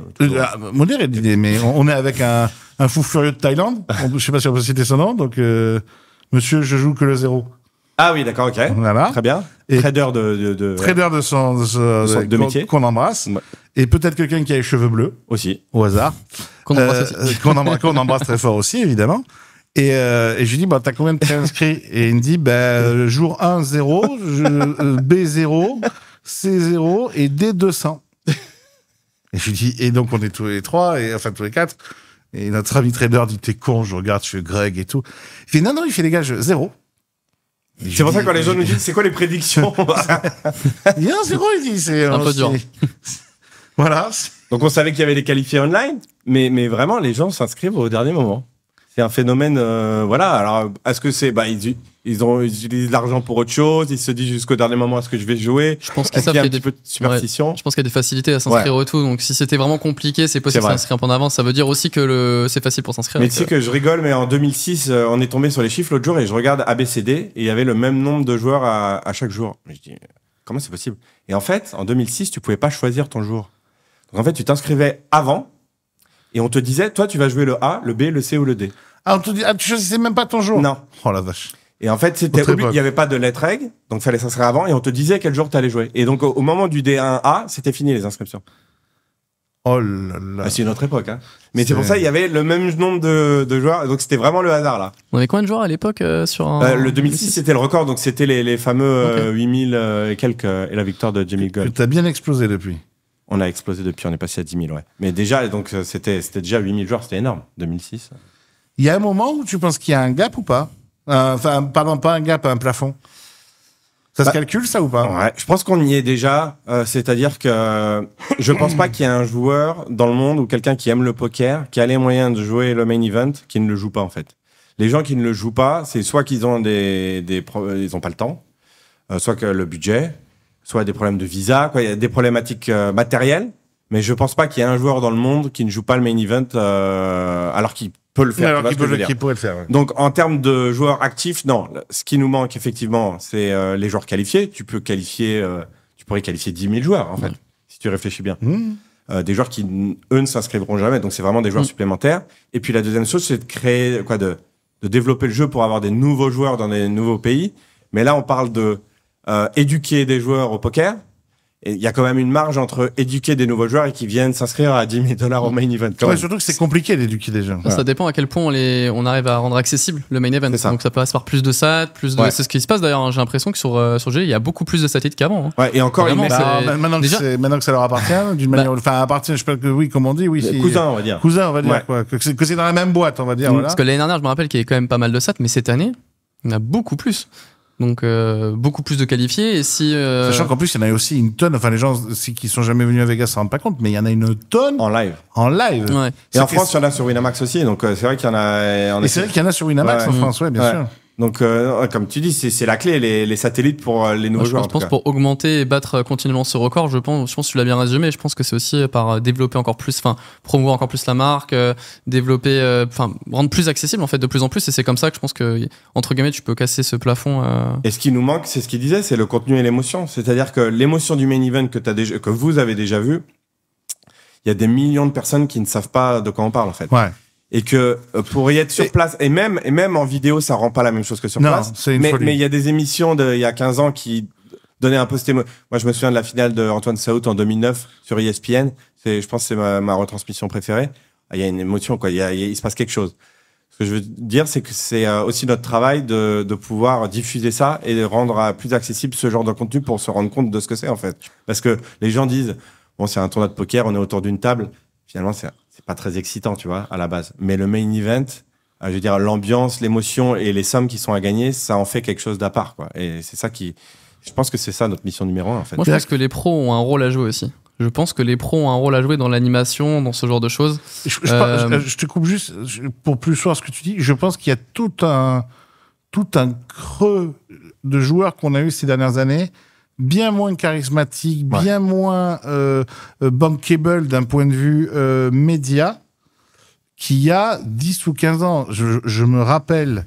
Modéré le dîner, mais on est avec un fou furieux de Thaïlande, je sais pas si on peut citer son nom, donc, monsieur, je joue que le 0. Ah oui, d'accord, ok. Voilà. Très bien. Et trader trader de son métier. Qu'on embrasse. Ouais. Et peut-être quelqu'un qui a les cheveux bleus. Aussi. Au hasard. Qu'on embrasse aussi. Qu'on embrasse très fort aussi, évidemment. Et je lui dis, t'as combien de préinscrits? Et il me dit, jour 1, 0, B0, C0 et D200. Et je lui dis, et donc on est tous les trois, tous les quatre. Et notre ami trader dit, t'es con, je regarde, je suis Greg et tout. Il fait, non, il fait, les gars, 0. C'est pour ça que quand les gens nous disent, c'est quoi les prédictions? Il dit, non, 0, il dit, c'est un peu dur. Voilà. Donc on savait qu'il y avait des qualifiés online, mais vraiment, les gens s'inscrivent au dernier moment. C'est un phénomène, voilà. Alors, est-ce que c'est, ils utilisent l'argent pour autre chose, ils se disent jusqu'au dernier moment, est-ce que je vais jouer? Je pense qu'il y a un petit peu de superstition. Je pense qu'il y a des facilités à s'inscrire au tout. Donc, si c'était vraiment compliqué, c'est possible de s'inscrire un peu en avance. Ça veut dire aussi que c'est facile pour s'inscrire. Mais tu sais que je rigole, mais en 2006, on est tombé sur les chiffres l'autre jour et je regarde ABCD et il y avait le même nombre de joueurs à chaque jour. Je dis, comment c'est possible? Et en fait, en 2006, tu pouvais pas choisir ton jour. Donc en fait, tu t'inscrivais avant et on te disait, toi, tu vas jouer le A, le B, le C ou le D. Ah, on te dit, tu choisissais même pas ton jour? Non. Oh la vache. Et en fait, il n'y avait pas de lettre règle, donc il fallait s'inscrire avant et on te disait quel jour tu allais jouer. Et donc au moment du D1A, c'était fini les inscriptions. Oh là là. C'est une autre époque, hein. Mais c'est pour ça il y avait le même nombre de joueurs, donc c'était vraiment le hasard là. On avait combien de joueurs à l'époque sur un... Le 2006 c'était le record, donc c'était les fameux 8000 et quelques et la victoire de Jamie Gold. T'as bien explosé depuis. On a explosé depuis, on est passé à 10 000, ouais. Mais déjà, donc c'était déjà 8000 joueurs, c'était énorme, 2006. Il y a un moment où tu penses qu'il y a un gap ou pas? Pardon, pas un gap, un plafond. Ça se calcule, ça, ou pas? Ouais, je pense qu'on y est déjà. C'est-à-dire que je pense pas qu'il y ait un joueur dans le monde ou quelqu'un qui aime le poker, qui a les moyens de jouer le main event, qui ne le joue pas, en fait. Les gens qui ne le jouent pas, c'est soit qu'ils ont ils ont pas le temps, soit que le budget, soit des problèmes de visa, quoi. Il y a des problématiques matérielles, mais je pense pas qu'il y ait un joueur dans le monde qui ne joue pas le main event, alors qu'il peut le faire. Alors qui pourrait le faire. Ouais. Donc, en termes de joueurs actifs, non. Ce qui nous manque, effectivement, c'est les joueurs qualifiés. Tu pourrais qualifier 10 000 joueurs, en fait, si tu réfléchis bien. Des joueurs qui, eux, ne s'inscriveront jamais. Donc, c'est vraiment des joueurs supplémentaires. Et puis, la deuxième chose, c'est de créer, de développer le jeu pour avoir des nouveaux joueurs dans des nouveaux pays. Mais là, on parle de éduquer des joueurs au poker. Et il y a quand même une marge entre éduquer des nouveaux joueurs et qui viennent s'inscrire à $10 000 au main event. Ouais, surtout que c'est compliqué d'éduquer des gens. Ça dépend à quel point on arrive à rendre accessible le main event. Donc ça passe par plus de sats, c'est ce qui se passe d'ailleurs. Hein. J'ai l'impression que sur G, il y a beaucoup plus de satellites qu'avant. Hein. Ouais, et encore, vraiment, maintenant que ça leur appartient, d'une manière, appartient, je sais pas que oui, comme on dit, oui. Cousin, on va dire. Cousin, on va dire, quoi. Que c'est dans la même boîte, on va dire. Parce que l'année dernière, je me rappelle qu'il y avait quand même pas mal de sats, mais cette année, il y en a beaucoup plus. Donc beaucoup plus de qualifiés et sachant qu'en plus il y en a aussi une tonne, les gens qui sont jamais venus à Vegas s'en rendent pas compte, mais il y en a une tonne en live. Ouais. Et en France il y en a sur Winamax aussi, donc c'est vrai qu'il y en a. Et c'est vrai qu'il y en a sur Winamax en France, bien sûr. Donc comme tu dis, c'est la clé, les satellites pour les nouveaux joueurs. Je pense pour augmenter et battre continuellement ce record, je pense que tu l'as bien résumé. Je pense que c'est aussi par développer encore plus, promouvoir encore plus la marque, développer, rendre plus accessible en fait de plus en plus. Et c'est comme ça que je pense que entre guillemets tu peux casser ce plafond. Et ce qui nous manque, c'est ce qu'il disait, c'est le contenu et l'émotion. C'est-à-dire que l'émotion du main event que vous avez déjà vu, il y a des millions de personnes qui ne savent pas de quoi on parle en fait. Ouais. Et que pour y être sur place, et même en vidéo, ça rend pas la même chose que sur place. Mais il y a des émissions il y a 15 ans qui donnaient un peu cette émotion. Moi, je me souviens de la finale de Antoine Saout en 2009 sur ESPN. Je pense que c'est ma retransmission préférée. Il y a une émotion, quoi. Il se passe quelque chose. Ce que je veux dire, c'est que c'est aussi notre travail de pouvoir diffuser ça et de rendre plus accessible ce genre de contenu pour se rendre compte de ce que c'est, en fait. Parce que les gens disent, bon, c'est un tournoi de poker, on est autour d'une table. Finalement, c'est pas très excitant, tu vois, à la base. Mais le main event, je veux dire, l'ambiance, l'émotion et les sommes qui sont à gagner, ça en fait quelque chose d'à part, quoi. Et c'est ça je pense que c'est ça notre mission numéro 1, en fait. Moi, je pense que les pros ont un rôle à jouer aussi. Je pense que les pros ont un rôle à jouer dans l'animation, dans ce genre de choses. Je te coupe juste pour plus soir ce que tu dis. Je pense qu'il y a tout un creux de joueurs qu'on a eu ces dernières années, bien moins charismatique, bien moins bankable d'un point de vue média, qu'il y a 10 ou 15 ans. Je me rappelle,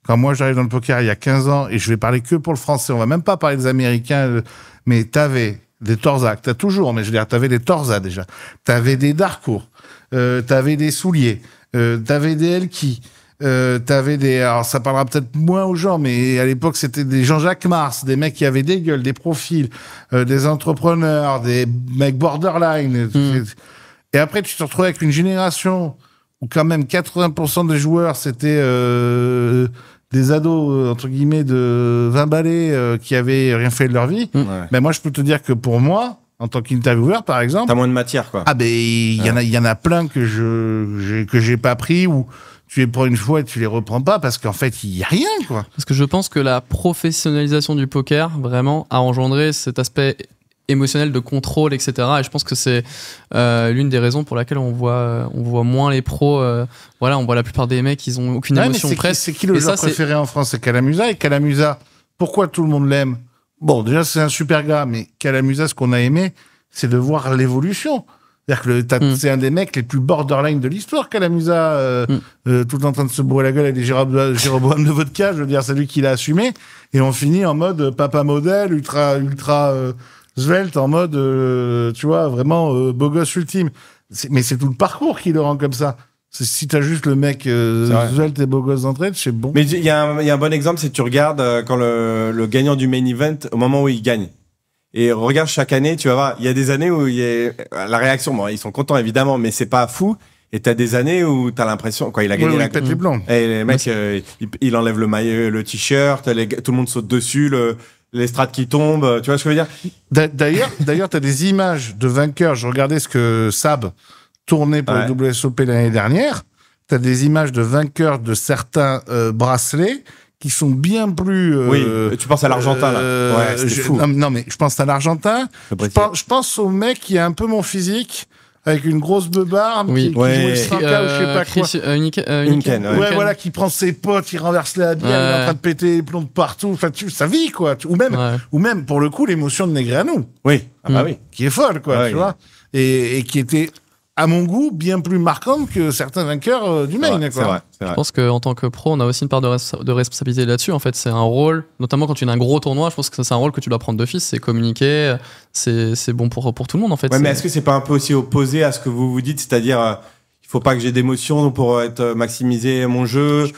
quand moi j'arrive dans le poker il y a 15 ans, et je vais parler que pour le français, on va même pas parler des Américains, mais t'avais des Torza, que t'as toujours, mais je veux dire, t'avais des Torza déjà, t'avais des Darcourt, t'avais des Souliers, t'avais des Elki, t'avais des... Alors, ça parlera peut-être moins aux gens, mais à l'époque, c'était des Jean-Jacques Mars, des mecs qui avaient des gueules, des profils, des entrepreneurs, des mecs borderline. Et après, tu te retrouvais avec une génération où quand même 80% des joueurs, c'était des ados, entre guillemets, de 20 balais qui avaient rien fait de leur vie. Mais moi, je peux te dire que pour moi, en tant qu'intervieweur, par exemple... T'as moins de matière, quoi. Ah ben, il y en a plein que j'ai pas pris ou tu les prends une fois et tu les reprends pas parce qu'en fait, il y a rien, quoi. Parce que je pense que la professionnalisation du poker, vraiment, a engendré cet aspect émotionnel de contrôle, etc. Et je pense que c'est l'une des raisons pour laquelle on voit moins les pros. Voilà, on voit la plupart des mecs, ils ont aucune émotion presque. C'est qui le joueur préféré en France? C'est Calamusa. Et Calamusa, pourquoi tout le monde l'aime? Bon, déjà, c'est un super gars, mais Calamusa, ce qu'on a aimé, c'est de voir l'évolution. C'est-à-dire que c'est un des mecs les plus borderline de l'histoire, Calamusa, tout en train de se bourrer la gueule avec des Jéroboam de vodka. Je veux dire, c'est lui qui l'a assumé. Et on finit en mode papa modèle, ultra svelte, en mode, tu vois, vraiment beau gosse ultime. Mais c'est tout le parcours qui le rend comme ça. Si t'as juste le mec svelte et beau gosse d'entrée, c'est bon. Mais il y a un bon exemple, c'est que tu regardes quand le gagnant du main event, au moment où il gagne. Et regarde chaque année, tu vas voir, il y a des années où il y a la réaction, bon, ils sont contents évidemment, mais c'est pas fou. Et t'as des années où t'as l'impression, quoi, il a gagné il pète les plombs. Et les mecs, il enlève le maillot, le t-shirt, tout le monde saute dessus, les strates qui tombent, tu vois ce que je veux dire? D'ailleurs, t'as des images de vainqueurs. Je regardais ce que Sab tournait pour le WSOP l'année dernière. T'as des images de vainqueurs de certains bracelets qui sont bien plus... oui, tu penses à l'Argentin, là. Ouais, c'est fou. Non, mais je pense à l'Argentin. Je pense au mec qui a un peu mon physique, avec une grosse beubare, qui joue le Stranka ou je sais pas quoi. Uniken, voilà, qui prend ses potes, qui renverse la bière, il est en train de péter les plombs de partout. Enfin, sa vie, quoi. Ou même, pour le coup, l'émotion de Negreanu. Oui, oui. Qui est folle, quoi, tu vois. Et qui était... à mon goût, bien plus marquante que certains vainqueurs du main. C'est vrai. Je pense qu'en tant que pro, on a aussi une part de responsabilité là-dessus. En fait, c'est un rôle, notamment quand tu as un gros tournoi, je pense que c'est un rôle que tu dois prendre d'office, c'est communiquer, c'est bon pour tout le monde, en fait. Ouais, mais est-ce que c'est pas un peu aussi opposé à ce que vous vous dites, c'est-à-dire... il faut pas que j'ai d'émotion pour maximiser mon jeu.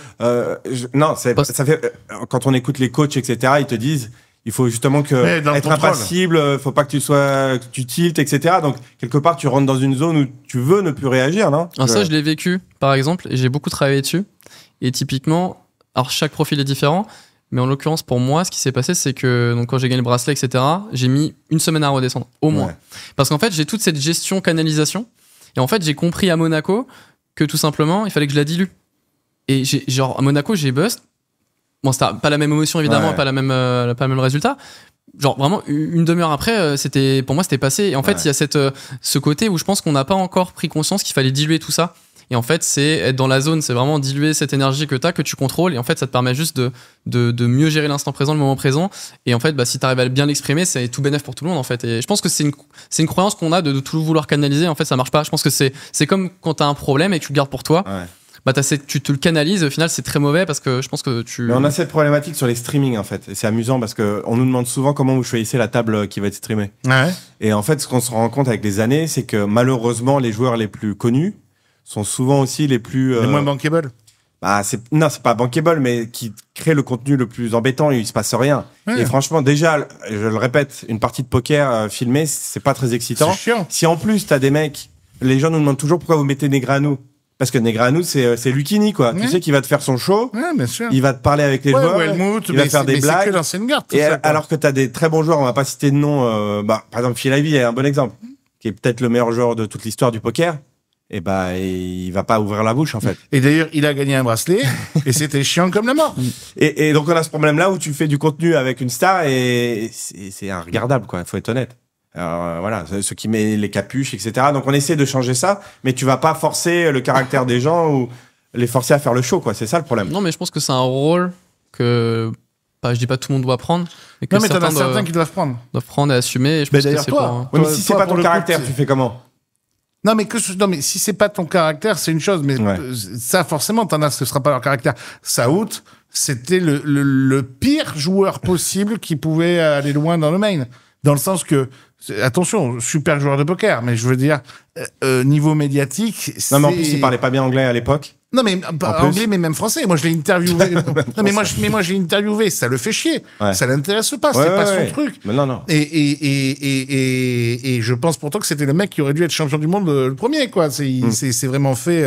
Non, ça fait quand on écoute les coachs, etc., ils te disent il faut justement être impassible, faut pas que tu tiltes, etc. Donc quelque part tu rentres dans une zone où tu veux ne plus réagir, non? Alors ça, je l'ai vécu, par exemple, et j'ai beaucoup travaillé dessus. Et typiquement, alors chaque profil est différent, mais en l'occurrence pour moi, ce qui s'est passé, c'est que donc quand j'ai gagné le bracelet, etc., j'ai mis une semaine à redescendre, au moins, parce qu'en fait j'ai toute cette gestion canalisation. Et en fait, j'ai compris à Monaco que tout simplement, il fallait que je la dilue. Et à Monaco, j'ai bust. Bon, c'était pas la même émotion, évidemment, pas le même résultat. Genre, vraiment, une demi-heure après, pour moi, c'était passé. Et en fait, il y a ce côté où je pense qu'on n'a pas encore pris conscience qu'il fallait diluer tout ça. Et en fait, c'est être dans la zone, c'est vraiment diluer cette énergie que tu contrôles. Et en fait, ça te permet juste de mieux gérer l'instant présent, le moment présent. Et en fait, si tu arrives à bien l'exprimer, c'est tout bénef pour tout le monde, en fait. Et je pense que c'est une croyance qu'on a de tout vouloir canaliser. En fait, ça marche pas. Je pense que c'est comme quand tu as un problème et que tu le gardes pour toi. Tu te le canalises. Au final, c'est très mauvais parce que je pense que Mais on a cette problématique sur les streamings, en fait. Et c'est amusant parce qu'on nous demande souvent comment vous choisissez la table qui va être streamée. Ouais. Et en fait, ce qu'on se rend compte avec les années, c'est que malheureusement, les joueurs les plus connus sont souvent aussi les plus... les moins bankable. Non, c'est pas bankable, mais qui crée le contenu le plus embêtant et il se passe rien. Ouais. Et franchement, déjà, je le répète, une partie de poker filmée, c'est pas très excitant. C'est chiant. Si en plus t'as des mecs, les gens nous demandent toujours pourquoi vous mettez Negreanu. Parce que Negreanu, c'est Lucchini, quoi. Ouais. Tu sais qu'il va te faire son show. Ouais, bien sûr. Il va te parler avec les joueurs. Il va faire des blagues. C'est que l'ancienne garde. Et alors que t'as des très bons joueurs, on va pas citer de nom, par exemple, Phil Ivey est un bon exemple, qui est peut-être le meilleur joueur de toute l'histoire du poker. Et il va pas ouvrir la bouche, en fait. Et d'ailleurs, il a gagné un bracelet, et c'était chiant comme la mort. Et donc, on a ce problème-là où tu fais du contenu avec une star et c'est regardable, quoi. Faut être honnête. Alors, voilà, ceux qui mettent les capuches, etc. Donc, on essaie de changer ça, mais tu vas pas forcer le caractère des gens ou les forcer à faire le show, quoi. C'est ça le problème. Non, mais je pense que c'est un rôle que, je dis pas tout le monde doit prendre. Mais que non, mais t'en as certains qui doivent prendre. Doivent prendre et assumer. Et je pense d'ailleurs, que c'est toi. Mais si c'est pas ton caractère, tu fais comment? Non, mais si c'est pas ton caractère, c'est une chose. Mais ça, forcément, ce sera pas leur caractère. Saout, c'était le pire joueur possible qui pouvait aller loin dans le main. Dans le sens que, attention, super joueur de poker, mais je veux dire, niveau médiatique, Non, mais en plus, il parlait pas bien anglais à l'époque. Non, mais pas anglais, mais même français. Moi, je l'ai interviewé. Non, mais moi, j'ai interviewé. Ça le fait chier. Ouais. Ça l'intéresse pas. C'est pas son truc. Mais non. Et je pense pourtant que c'était le mec qui aurait dû être champion du monde le premier, quoi. C'est vraiment fait.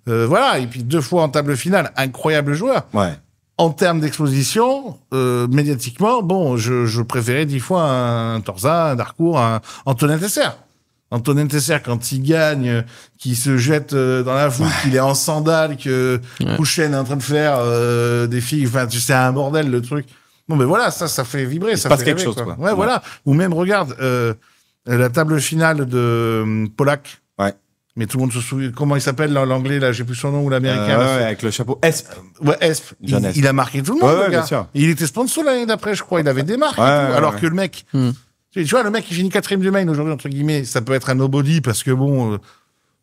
Voilà. Et puis 2 fois en table finale. Incroyable joueur. Ouais. En termes d'exposition, médiatiquement, bon, je préférais 10 fois un Torza, un Darcourt, un Antonin Tesser. Antonin Tesser, quand il gagne, qui se jette dans la foule, qu'il est en sandales, que Kouchen est en train de faire des filles, enfin, c'est un bordel, le truc. Non, mais voilà, ça fait vibrer, ça passe fait quelque rêver, chose, quoi. quoi. Ouais, voilà. Ou même, regarde, la table finale de Polak. Ouais. Mais tout le monde se souvient. Comment il s'appelle, l'anglais, là, j'ai plus son nom, ou l'américain. Là, avec le chapeau Esp. Ouais, Esp. Il a marqué tout le monde, le gars. Bien sûr. Il était sponsor l'année d'après, je crois. Il avait des marques et tout. Alors que le mec, tu vois, le mec qui finit 4e du main aujourd'hui, entre guillemets, ça peut être un nobody parce que bon,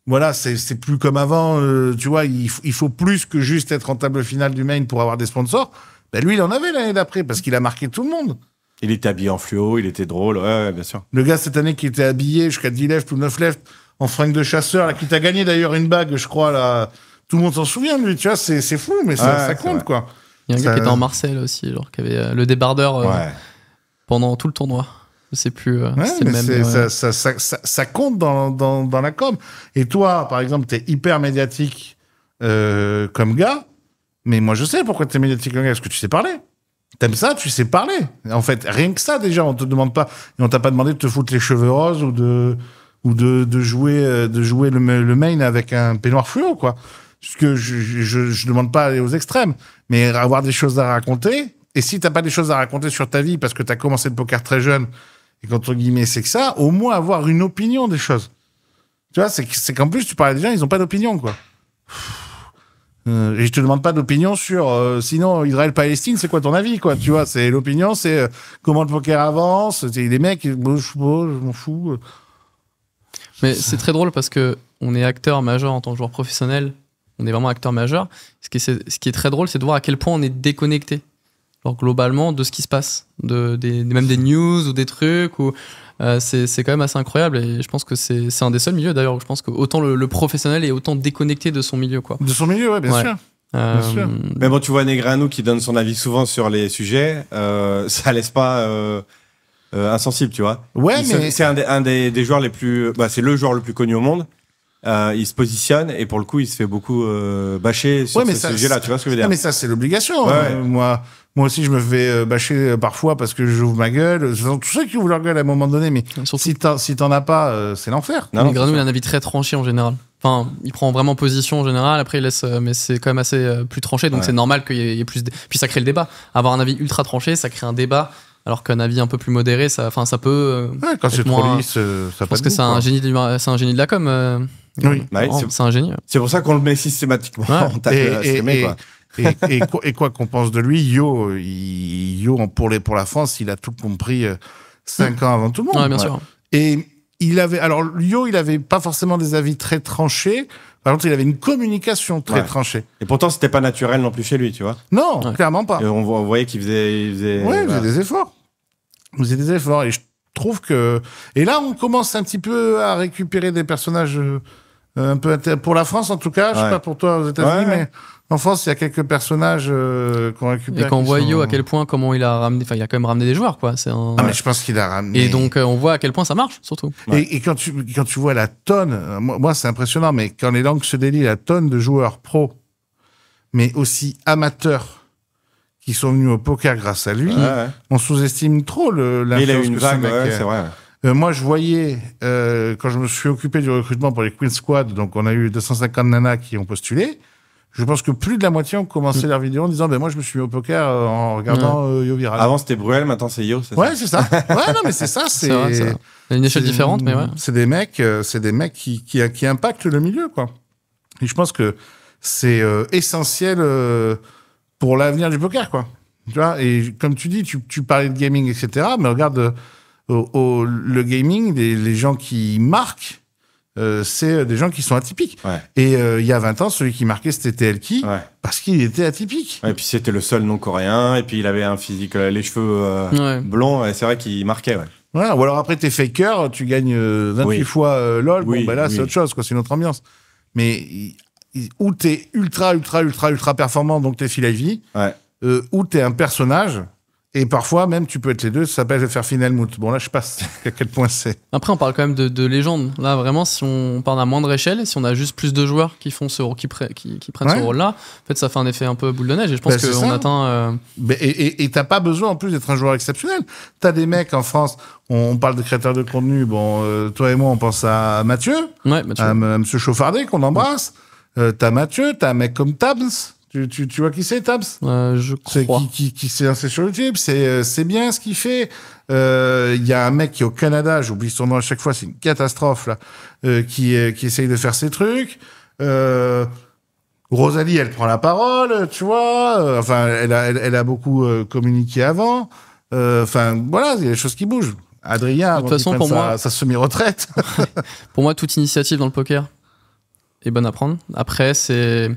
voilà, c'est plus comme avant. Tu vois, il faut plus que juste être en table finale du main pour avoir des sponsors. Ben lui, il en avait l'année d'après parce qu'il a marqué tout le monde. Il était habillé en fluo, il était drôle. Ouais, bien sûr. Le gars, cette année, qui était habillé jusqu'à 10 left ou 9 left en fringue de chasseur, là, qui t'a gagné d'ailleurs une bague, je crois, là. Tout le monde s'en souvient, lui, tu vois, c'est fou, mais ça compte, quoi. Il y a un gars qui était en Marseille aussi, genre, qui avait le débardeur pendant tout le tournoi. Je sais plus. C'est le même. Ça compte dans la com. Et toi, par exemple, t'es hyper médiatique comme gars, mais moi, je sais pourquoi t'es médiatique comme gars, parce que tu sais parler. T'aimes ça, tu sais parler. En fait, rien que ça, déjà, on te demande pas, et on t'a pas demandé de te foutre les cheveux roses ou de jouer le main avec un peignoir fluo, quoi. Parce que je demande pas à aller aux extrêmes, mais avoir des choses à raconter. Et si t'as pas des choses à raconter sur ta vie parce que t'as commencé le poker très jeune, et qu'entre guillemets c'est que ça, au moins avoir une opinion des choses. Tu vois, c'est qu'en plus tu parles des gens, ils ont pas d'opinion, quoi. Et je te demande pas d'opinion sur sinon Israël-Palestine, c'est quoi ton avis, quoi. Tu vois, c'est l'opinion, c'est comment le poker avance. Les mecs, je m'en fous. Mais c'est très drôle parce que on est acteur majeur en tant que joueur professionnel. On est vraiment acteur majeur. Ce qui est très drôle, c'est de voir à quel point on est déconnecté. Alors, globalement, de ce qui se passe, même des news ou des trucs. C'est quand même assez incroyable. Et je pense que c'est un des seuls milieux, d'ailleurs, où je pense que autant le professionnel est autant déconnecté de son milieu, quoi. De son milieu, ouais, bien sûr. Bien sûr. Mais bon, tu vois Negreanu qui donne son avis souvent sur les sujets, ça laisse pas insensible, tu vois. Ouais, mais c'est un des joueurs les plus, c'est le joueur le plus connu au monde. Il se positionne et pour le coup, il se fait beaucoup bâcher sur ce sujet-là. Tu vois ce que je veux dire? Non, mais ça, c'est l'obligation. Ouais. Moi aussi, je me fais bâcher parfois parce que j'ouvre ma gueule. Ce sont tous ceux qui ouvrent leur gueule à un moment donné, mais si t'en as pas, c'est l'enfer. Negreanu, il a un avis très tranché en général. Enfin, il prend vraiment position en général. Après, il laisse, mais c'est quand même assez plus tranché, donc c'est normal qu'il y ait plus. Puis ça crée le débat. Avoir un avis ultra tranché, ça crée un débat. Alors qu'un avis un peu plus modéré, ça peut. Quand c'est trop lisse, ça je pense que c'est un génie de la com. Oui, c'est un génie. C'est pour ça qu'on le met systématiquement en tacle. Et quoi qu'on pense de lui, Yo, pour la France, il a tout compris 5 ans avant tout le monde. Ouais, bien sûr. Et il avait pas forcément des avis très tranchés. Par contre, il avait une communication très tranchée. Et pourtant, c'était pas naturel non plus chez lui, tu vois. Non, clairement pas. Et on voyait qu'il faisait. Il faisait des efforts. Il faisait des efforts. Et je trouve que. Et là, on commence un petit peu à récupérer des personnages un peu pour la France, en tout cas. Je sais pas pour toi aux États-Unis, mais en France, il y a quelques personnages qu'on récupère. Et quand on voit Yo à quel point, comment il a ramené. Enfin, il a quand même ramené des joueurs, quoi. Mais je pense qu'il a ramené. Et donc, on voit à quel point ça marche, surtout. Et quand tu vois la tonne, moi c'est impressionnant, mais quand les langues se délient, la tonne de joueurs pros, mais aussi amateurs, qui sont venus au poker grâce à lui, on sous-estime trop l'influence. Il a eu une vague, c'est vrai. Moi, je voyais, quand je me suis occupé du recrutement pour les Queen Squad, donc on a eu 250 nanas qui ont postulé, je pense que plus de la moitié ont commencé leur vidéo en disant moi je me suis mis au poker en regardant Yo Viral. Avant c'était Bruel, maintenant c'est Yo, c'est ça? Ouais, c'est ça. Ouais, non, mais c'est ça. C'est une échelle différente, mais ouais. C'est des mecs qui impactent le milieu, quoi. Et je pense que c'est essentiel pour l'avenir du poker, quoi. Tu vois, et comme tu dis, tu parlais de gaming, etc. Mais regarde, le gaming, les gens qui marquent, c'est des gens qui sont atypiques. Ouais. Et il y a 20 ans, celui qui marquait, c'était TLK, parce qu'il était atypique. Ouais, et puis c'était le seul non-coréen, et puis il avait un physique, les cheveux blonds, et c'est vrai qu'il marquait, Ouais, ou alors après, t'es faker, tu gagnes 28 fois LOL, là, c'est autre chose, quoi, c'est une autre ambiance. Mais où t'es ultra performant, donc t'es Phil Ivey, où t'es un personnage. Et parfois, même, tu peux être les deux, ça s'appelle faire Final Moot. Bon, là, je sais pas à quel point c'est. Après, on parle quand même de légende. Là, vraiment, si on parle à moindre échelle, si on a juste plus de joueurs qui font qui prennent ce rôle-là, en fait, ça fait un effet un peu boule de neige. Et je pense qu'on atteint. Et t'as pas besoin, en plus, d'être un joueur exceptionnel. T'as des mecs en France, on parle de créateurs de contenu. Bon, toi et moi, on pense à Mathieu. Ouais, Mathieu. À Monsieur Chauffardet, qu'on embrasse. T'as Mathieu, t'as un mec comme Tabs. Tu vois qui c'est, Tabs? Je crois. Qui s'est lancé sur YouTube. C'est bien ce qu'il fait. Il y a un mec qui est au Canada, j'oublie son nom à chaque fois, c'est une catastrophe, là, qui essaye de faire ses trucs. Rosalie, elle prend la parole, tu vois. Enfin, elle a beaucoup communiqué avant. Enfin, voilà, il y a des choses qui bougent. Adrien, de toute façon, pour moi, sa semi-retraite. Pour moi, toute initiative dans le poker est bonne à prendre. Après, c'est...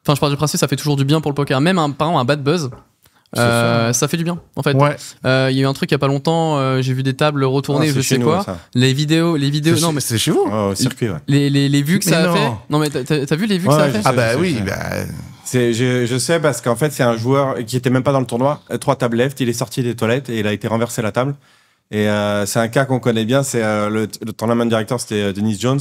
Enfin, je pars du principe, ça fait toujours du bien pour le poker. Même, par exemple, un bad buzz, ça fait du bien, en fait. Ouais. Il y a eu un truc il y a pas longtemps, j'ai vu des tables retournées, je sais quoi. Ça. Les vidéos. Non, mais c'est chez vous. Au circuit, ouais. Les vues que ça a fait. Non, mais t'as vu les vues que ça a fait? Ah bah oui. Je sais parce qu'en fait, c'est un joueur qui était même pas dans le tournoi. 3 tables left, il est sorti des toilettes et il a été renversé la table. Et c'est un cas qu'on connaît bien. C'est le tournament director, c'était Dennis Jones.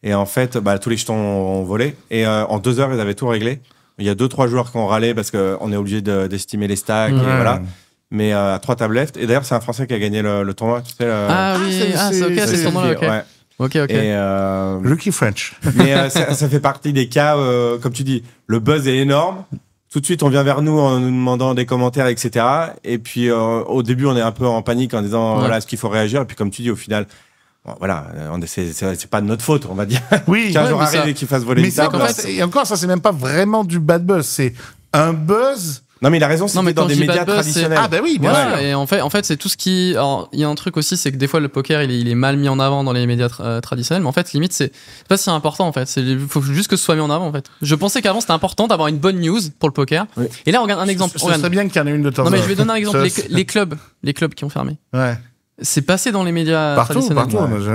Et en fait, tous les jetons ont volé. Et en 2 heures, ils avaient tout réglé. Il y a 2-3 joueurs qui ont râlé parce qu'on est obligé d'estimer les stacks. Et voilà. Mais à 3 tables left. Et d'ailleurs, c'est un Français qui a gagné le tournoi. Tu sais, Ah oui, c'est ok, c'est ce tournoi-là, ok. Ouais. Ok. Et, Lucky French. Mais ça fait partie des cas, comme tu dis, le buzz est énorme. Tout de suite, on vient vers nous en nous demandant des commentaires, etc. Et puis, au début, on est un peu en panique en disant, voilà, est-ce qu'il faut réagir? Et puis, comme tu dis, au final, bon, voilà, c'est pas de notre faute, on va dire. Oui, qu'un jour arrive et qu'il fasse voler une table. Et encore, ça, c'est même pas vraiment du bad buzz. C'est un buzz. Non, mais il a raison, c'est dans des médias traditionnels. Ah, bah oui, bien sûr. Et en fait, c'est tout ce qui. Alors, il y a un truc aussi, c'est que des fois, le poker, il est mal mis en avant dans les médias traditionnels. Mais en fait, limite, c'est pas si important, en fait. Il faut juste que ce soit mis en avant, en fait. Je pensais qu'avant, c'était important d'avoir une bonne news pour le poker. Oui. Et là, regarde un exemple. Ce serait bien qu'il y en ait une de temps. Non, mais je vais donner un exemple. Les clubs qui ont fermé. Ouais. C'est passé dans les médias traditionnels.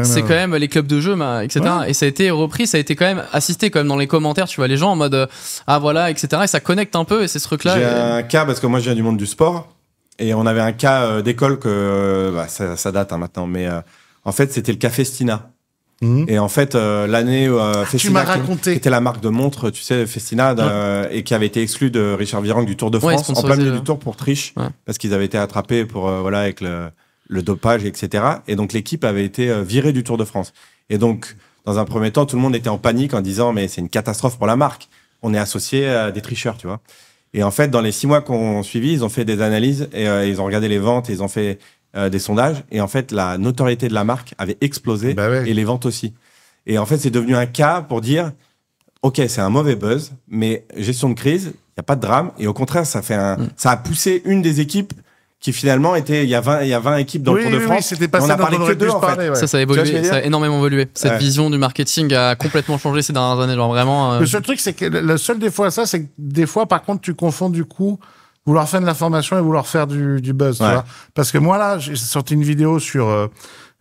C'est quand même les clubs de jeu, etc. Ouais. Et ça a été repris, ça a été quand même assisté quand même dans les commentaires. Tu vois les gens en mode ah voilà, etc. Et ça connecte un peu. Et c'est ce truc-là. J'ai un cas parce que moi je viens du monde du sport et on avait un cas d'école que ça date maintenant, mais en fait c'était le cas Festina. Et en fait, l'année Festina, qui était la marque de montre, tu sais, Festina, et qui avait été exclu de Richard Virenque du Tour de France en plein milieu du tour pour triche, parce qu'ils avaient été attrapés pour avec le dopage, etc. Et donc l'équipe avait été virée du Tour de France. Et donc, dans un premier temps, tout le monde était en panique en disant mais c'est une catastrophe pour la marque. On est associé à des tricheurs, tu vois. Et en fait, dans les 6 mois qu'on suivi, ils ont fait des analyses et ils ont regardé les ventes, et ils ont fait des sondages. Et en fait, la notoriété de la marque avait explosé et les ventes aussi. Et en fait, c'est devenu un cas pour dire ok, c'est un mauvais buzz, mais gestion de crise, il n'y a pas de drame. Et au contraire, ça a poussé une des équipes qui finalement était, il y a 20 équipes dans le Tour de France. Oui, c'était passé on a parlé que d'eux, en fait. Ouais. Ça a évolué, ça a énormément évolué. Cette vision du marketing a complètement changé ces dernières années, genre vraiment. Le seul truc, c'est que le seul défaut à ça, c'est que des fois, par contre, tu confonds du coup vouloir faire de l'information et vouloir faire du buzz, tu vois. Parce que moi, là, j'ai sorti une vidéo sur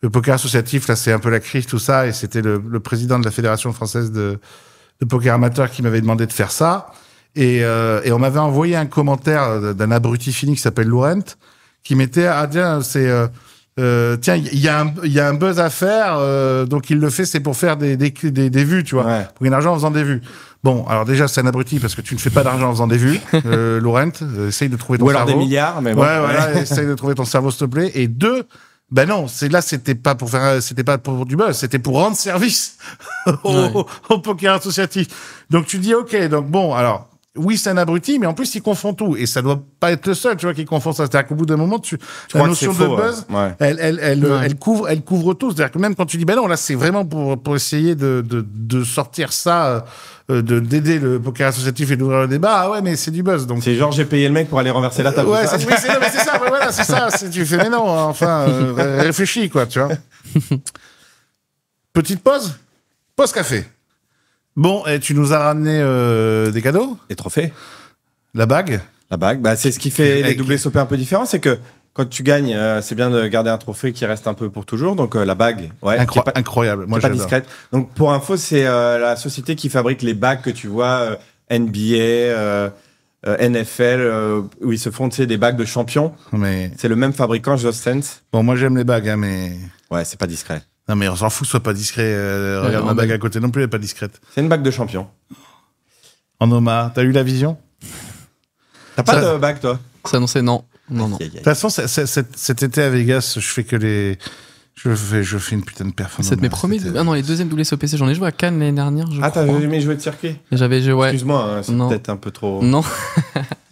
le poker associatif, là, c'est un peu la crise, tout ça, et c'était le président de la Fédération française de poker amateur qui m'avait demandé de faire ça. Et on m'avait envoyé un commentaire d'un abruti fini qui s'appelle Laurent, qui mettait tiens, c'est tiens, il y a un buzz à faire, donc il le fait, c'est pour faire des vues, tu vois, pour gagner de l'argent en faisant des vues. Bon, alors déjà c'est un abruti parce que tu ne fais pas d'argent en faisant des vues, Laurent, essaye de trouver ton cerveau. Ou alors des milliards, mais bon. Ouais, voilà, essaye de trouver ton cerveau s'il te plaît. Et 2, ben non, c'était pas pour du buzz, c'était pour rendre service au poker associatif. Donc tu dis ok, donc bon, alors oui, c'est un abruti, mais en plus, il confond tout. Et ça doit pas être le seul, tu vois, qui confond ça. C'est-à-dire qu'au bout d'un moment, la notion de buzz, elle couvre tout. C'est-à-dire que même quand tu dis, ben non, là, c'est vraiment pour essayer de sortir ça, d'aider le poker associatif et d'ouvrir le débat. Ah ouais, mais c'est du buzz. Donc. C'est genre, j'ai payé le mec pour aller renverser la table. Ouais, c'est ça, voilà, c'est ça. Tu fais, mais non, enfin, réfléchis, quoi, tu vois. Petite pause? Pause café. Bon, et tu nous as ramené des cadeaux? Des trophées. La bague? La bague, c'est ce qui fait les WSOP un peu différents, c'est que quand tu gagnes, c'est bien de garder un trophée qui reste un peu pour toujours. Donc la bague, ouais, incroyable. Moi, pas discrète. Donc pour info, c'est la société qui fabrique les bagues que tu vois, NBA, NFL, où ils se font des bagues de champions. Mais c'est le même fabricant, Just Sense. Bon, moi j'aime les bagues, hein, mais ouais, c'est pas discret. Non, mais on s'en fout que ce soit pas discret. Regarde ma bague à côté non plus, elle est pas discrète. C'est une bague de champion. En Oma, t'as eu la vision? T'as pas de bague, toi? C'est annoncé, non. Non. De toute façon, cet été à Vegas, je fais que les. Je fais une putain de performance. C'est mes premiers. Ah non, les deuxièmes WSOPC. J'en ai joué à Cannes l'année dernière. T'as aimé jouer de circuit? J'avais joué, ouais. Excuse-moi, hein, c'est peut-être un peu trop. Non.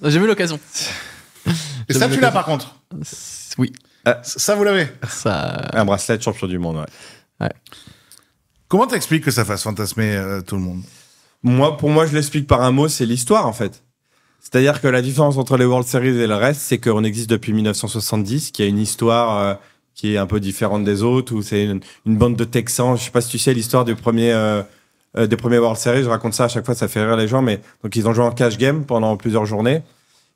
J'ai eu l'occasion. Et ça, tu l'as par contre? Oui. Ça, vous l'avez? Ça... Un bracelet de champion du monde, ouais. Comment t'expliques que ça fasse fantasmer tout le monde? Pour moi, je l'explique par un mot, c'est l'histoire, en fait. C'est-à-dire que la différence entre les World Series et le reste, c'est qu'on existe depuis 1970, qu'il y a une histoire qui est un peu différente des autres, où c'est une bande de Texans. Je sais pas si tu sais l'histoire des premiers World Series. Je raconte ça à chaque fois, ça fait rire les gens. Mais donc ils ont joué en cash game pendant plusieurs journées.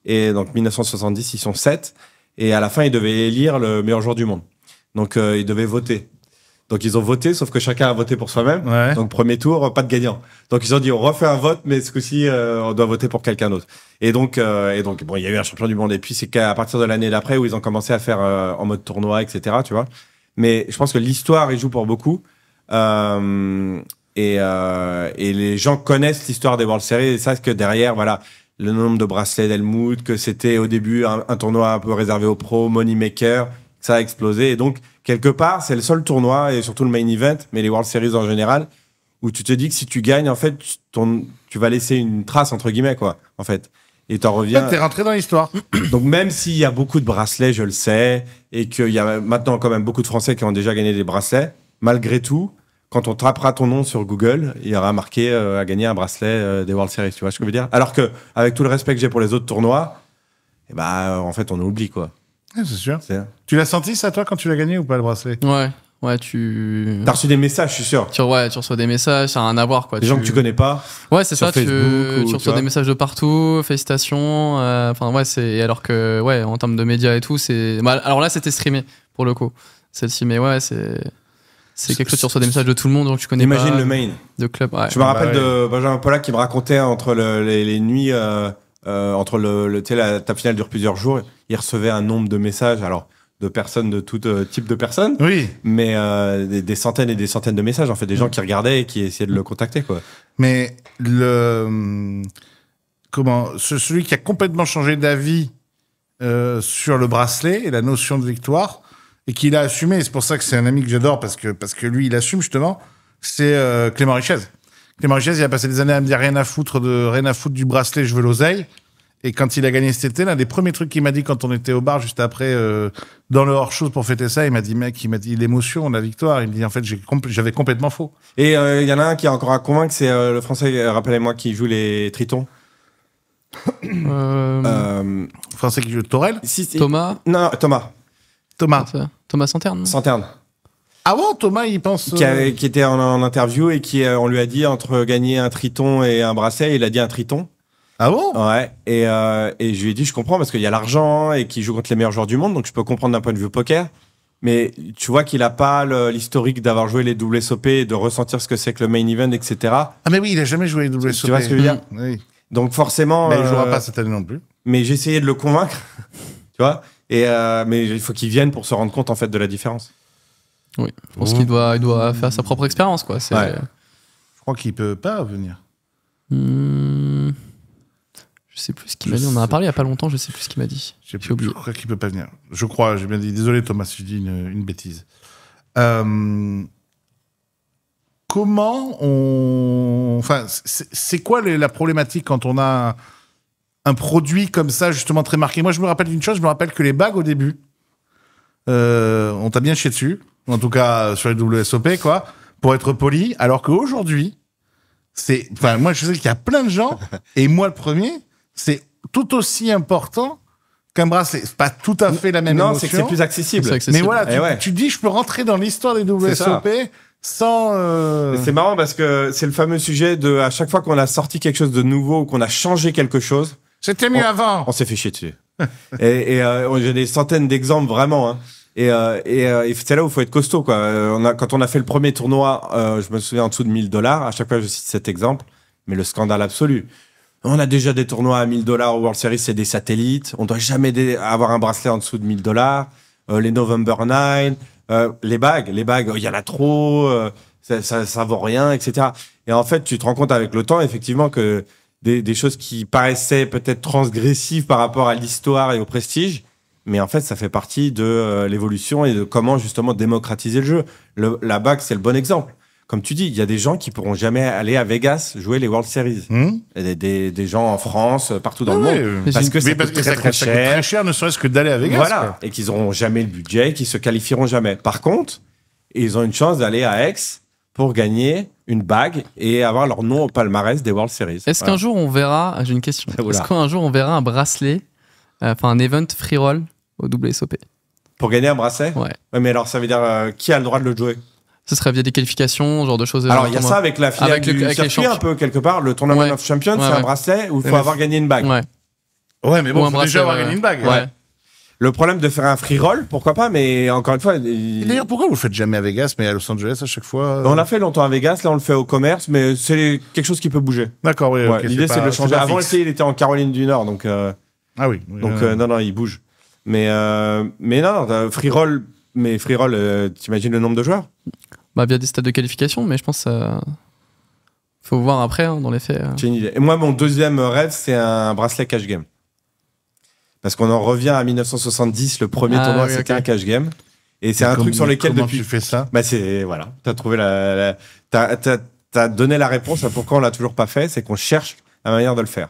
Et donc 1970, ils sont 7. Et à la fin, ils devaient élire le meilleur joueur du monde. Donc ils devaient voter. Donc ils ont voté, sauf que chacun a voté pour soi-même. Ouais. Donc premier tour, pas de gagnant. Donc ils ont dit on refait un vote, mais ce coup-ci on doit voter pour quelqu'un d'autre. Et donc bon, il y a eu un champion du monde. Et puis c'est qu'à partir de l'année d'après où ils ont commencé à faire en mode tournoi, etc. Tu vois. Mais je pense que l'histoire y joue pour beaucoup. Et les gens connaissent l'histoire des World Series et savent que derrière, voilà, le nombre de bracelets d'Helmut, que c'était au début un tournoi un peu réservé aux pros, moneymaker, ça a explosé. Et donc quelque part, c'est le seul tournoi, et surtout le main event, mais les World Series en général, où tu te dis que si tu gagnes, en fait, tu vas laisser une trace, entre guillemets, quoi, en fait. Et t'en reviens. t'es rentré dans l'histoire. Donc même s'il y a beaucoup de bracelets, je le sais, et qu'il y a maintenant quand même beaucoup de Français qui ont déjà gagné des bracelets, malgré tout, quand on tapera ton nom sur Google, il y aura marqué à gagner un bracelet des World Series, tu vois ce que je veux dire? Alors que, avec tout le respect que j'ai pour les autres tournois, en fait, on oublie, quoi. C'est sûr. Tu l'as senti, ça, toi, quand tu l'as gagné ou pas, le bracelet? Ouais, T'as reçu des messages, je suis sûr. Tu reçois des messages, ça n'a rien à voir, quoi. Des gens que tu connais pas. Ouais, c'est ça, tu reçois vois. des messages de partout, félicitations. C'est. Alors que, ouais, en termes de médias et tout, c'est. Bah, alors là, c'était streamé, pour le coup. Celle-ci, mais ouais, c'est quelque chose, tu reçois des messages de tout le monde, donc tu connais pas. Imagine le main. De club, ouais. Je me rappelle de Benjamin Pollack qui me racontait entre les nuits, entre la table finale dure plusieurs jours, il recevait un nombre de messages, alors de personnes, de tout type de personnes, oui, mais des centaines et des centaines de messages, en fait, des gens qui regardaient et qui essayaient de le contacter, quoi. Mais celui qui a complètement changé d'avis sur le bracelet et la notion de victoire, et qu'il a assumé, et c'est pour ça que c'est un ami que j'adore, parce que lui, il assume justement, c'est Clément Richez. Clément Richez, il a passé des années à me dire rien à foutre du bracelet, je veux l'oseille. Et quand il a gagné cet été, l'un des premiers trucs qu'il m'a dit quand on était au bar juste après, dans le hors-chose pour fêter ça, il m'a dit l'émotion, la victoire. Il me dit, en fait, j'avais complètement faux. Et il y en a un qui est encore à convaincre, c'est le Français, rappelez-moi, qui joue les Tritons. Français qui joue Torel? Thomas? Non, Thomas. Thomas Santerne. Santerne. Ah bon, Thomas, il pense... Qui était en interview et on lui a dit entre gagner un Triton et un bracelet, il a dit un Triton. Ah bon? Ouais, et je lui ai dit, je comprends parce qu'il y a l'argent et qu'il joue contre les meilleurs joueurs du monde, donc je peux comprendre d'un point de vue poker. Mais tu vois qu'il a pas l'historique d'avoir joué les WSOP et de ressentir ce que c'est que le main event, etc. Ah mais oui, il a jamais joué les WSOP. Tu vois ce que je veux dire? Oui. Donc forcément... Mais il jouera pas cette année non plus. Mais j'ai essayé de le convaincre, tu vois. Mais il faut qu'il vienne pour se rendre compte, en fait, de la différence. Oui, je pense qu'il doit faire sa propre expérience, quoi. Ouais. Je crois qu'il peut pas venir. Je sais plus ce qu'il m'a dit. On en a parlé il y a pas longtemps. Je sais plus ce qu'il m'a dit. J'ai oublié. Je crois qu'il peut pas venir. Je crois. J'ai bien dit. Désolé Thomas si je dis une bêtise. Comment on... Enfin, c'est quoi la problématique quand on a un produit comme ça justement très marqué? Moi, je me rappelle d'une chose. Je me rappelle que les bagues au début, on t'a bien chié dessus. En tout cas sur les WSOP, quoi. Pour être poli. Alors qu'aujourd'hui, moi, je sais qu'il y a plein de gens, et moi le premier. C'est tout aussi important qu'un bracelet. C'est pas tout à fait la même émotion. Non, c'est que c'est plus accessible. Mais voilà, tu dis, je peux rentrer dans l'histoire des WSOP sans... C'est marrant parce que c'est le fameux sujet à chaque fois qu'on a sorti quelque chose de nouveau ou qu'on a changé quelque chose... C'était mieux avant. On s'est fait chier dessus. Et j'ai des centaines d'exemples vraiment. Hein. Et c'est là où il faut être costaud, quoi. Quand on a fait le premier tournoi, je me souviens en dessous de $1000. À chaque fois, je cite cet exemple, mais le scandale absolu. On a déjà des tournois à $1000 au World Series, c'est des satellites. On doit jamais avoir un bracelet en dessous de $1000. Les November 9, les bagues, il y en a trop, ça vaut rien, etc. Et en fait, tu te rends compte avec le temps, effectivement, que des choses qui paraissaient peut-être transgressives par rapport à l'histoire et au prestige, mais en fait, ça fait partie de l'évolution et de comment justement démocratiser le jeu. La bague, c'est le bon exemple. Comme tu dis, il y a des gens qui pourront jamais aller à Vegas jouer les World Series. Des gens en France, partout dans le monde. Parce que ça coûte très cher, ne serait-ce que d'aller à Vegas. Voilà. Quoi. Et qu'ils n'auront jamais le budget, qu'ils se qualifieront jamais. Par contre, ils ont une chance d'aller à Aix pour gagner une bague et avoir leur nom au palmarès des World Series. Est-ce qu'un jour on verra, j'ai une question, est-ce qu'un jour on verra un bracelet, un event free roll au WSOP? Pour gagner un bracelet? Ouais. Mais alors ça veut dire qui a le droit de le jouer? Ce serait via des qualifications, ce genre de choses. Alors il y a ça avec la finale du circuit un peu quelque part. Le Tournament of Champions, c'est un bracelet où il faut avoir gagné une bague. Ouais, mais bon, il faut déjà avoir gagné une bague. Ouais. Le problème de faire un free roll, pourquoi pas, mais encore une fois... D'ailleurs, pourquoi vous le faites jamais à Vegas, mais à Los Angeles à chaque fois On l'a fait longtemps à Vegas, là on le fait au commerce, mais c'est quelque chose qui peut bouger. D'accord, oui. Ouais, l'idée c'est de le changer. Avant il était en Caroline du Nord, donc... Ah oui. Donc non, il bouge. Mais non, free roll, t'imagines le nombre de joueurs? Bah via des stades de qualification, mais je pense que faut voir après, hein, dans les faits. J'ai une idée. Et moi, mon deuxième rêve, c'est un bracelet cash game. Parce qu'on en revient à 1970, le premier tournoi, c'était un cash game. Et c'est un truc sur lequel depuis... tu fais ça? Bah voilà, t'as trouvé t'as donné la réponse à pourquoi on l'a toujours pas fait, c'est qu'on cherche la manière de le faire.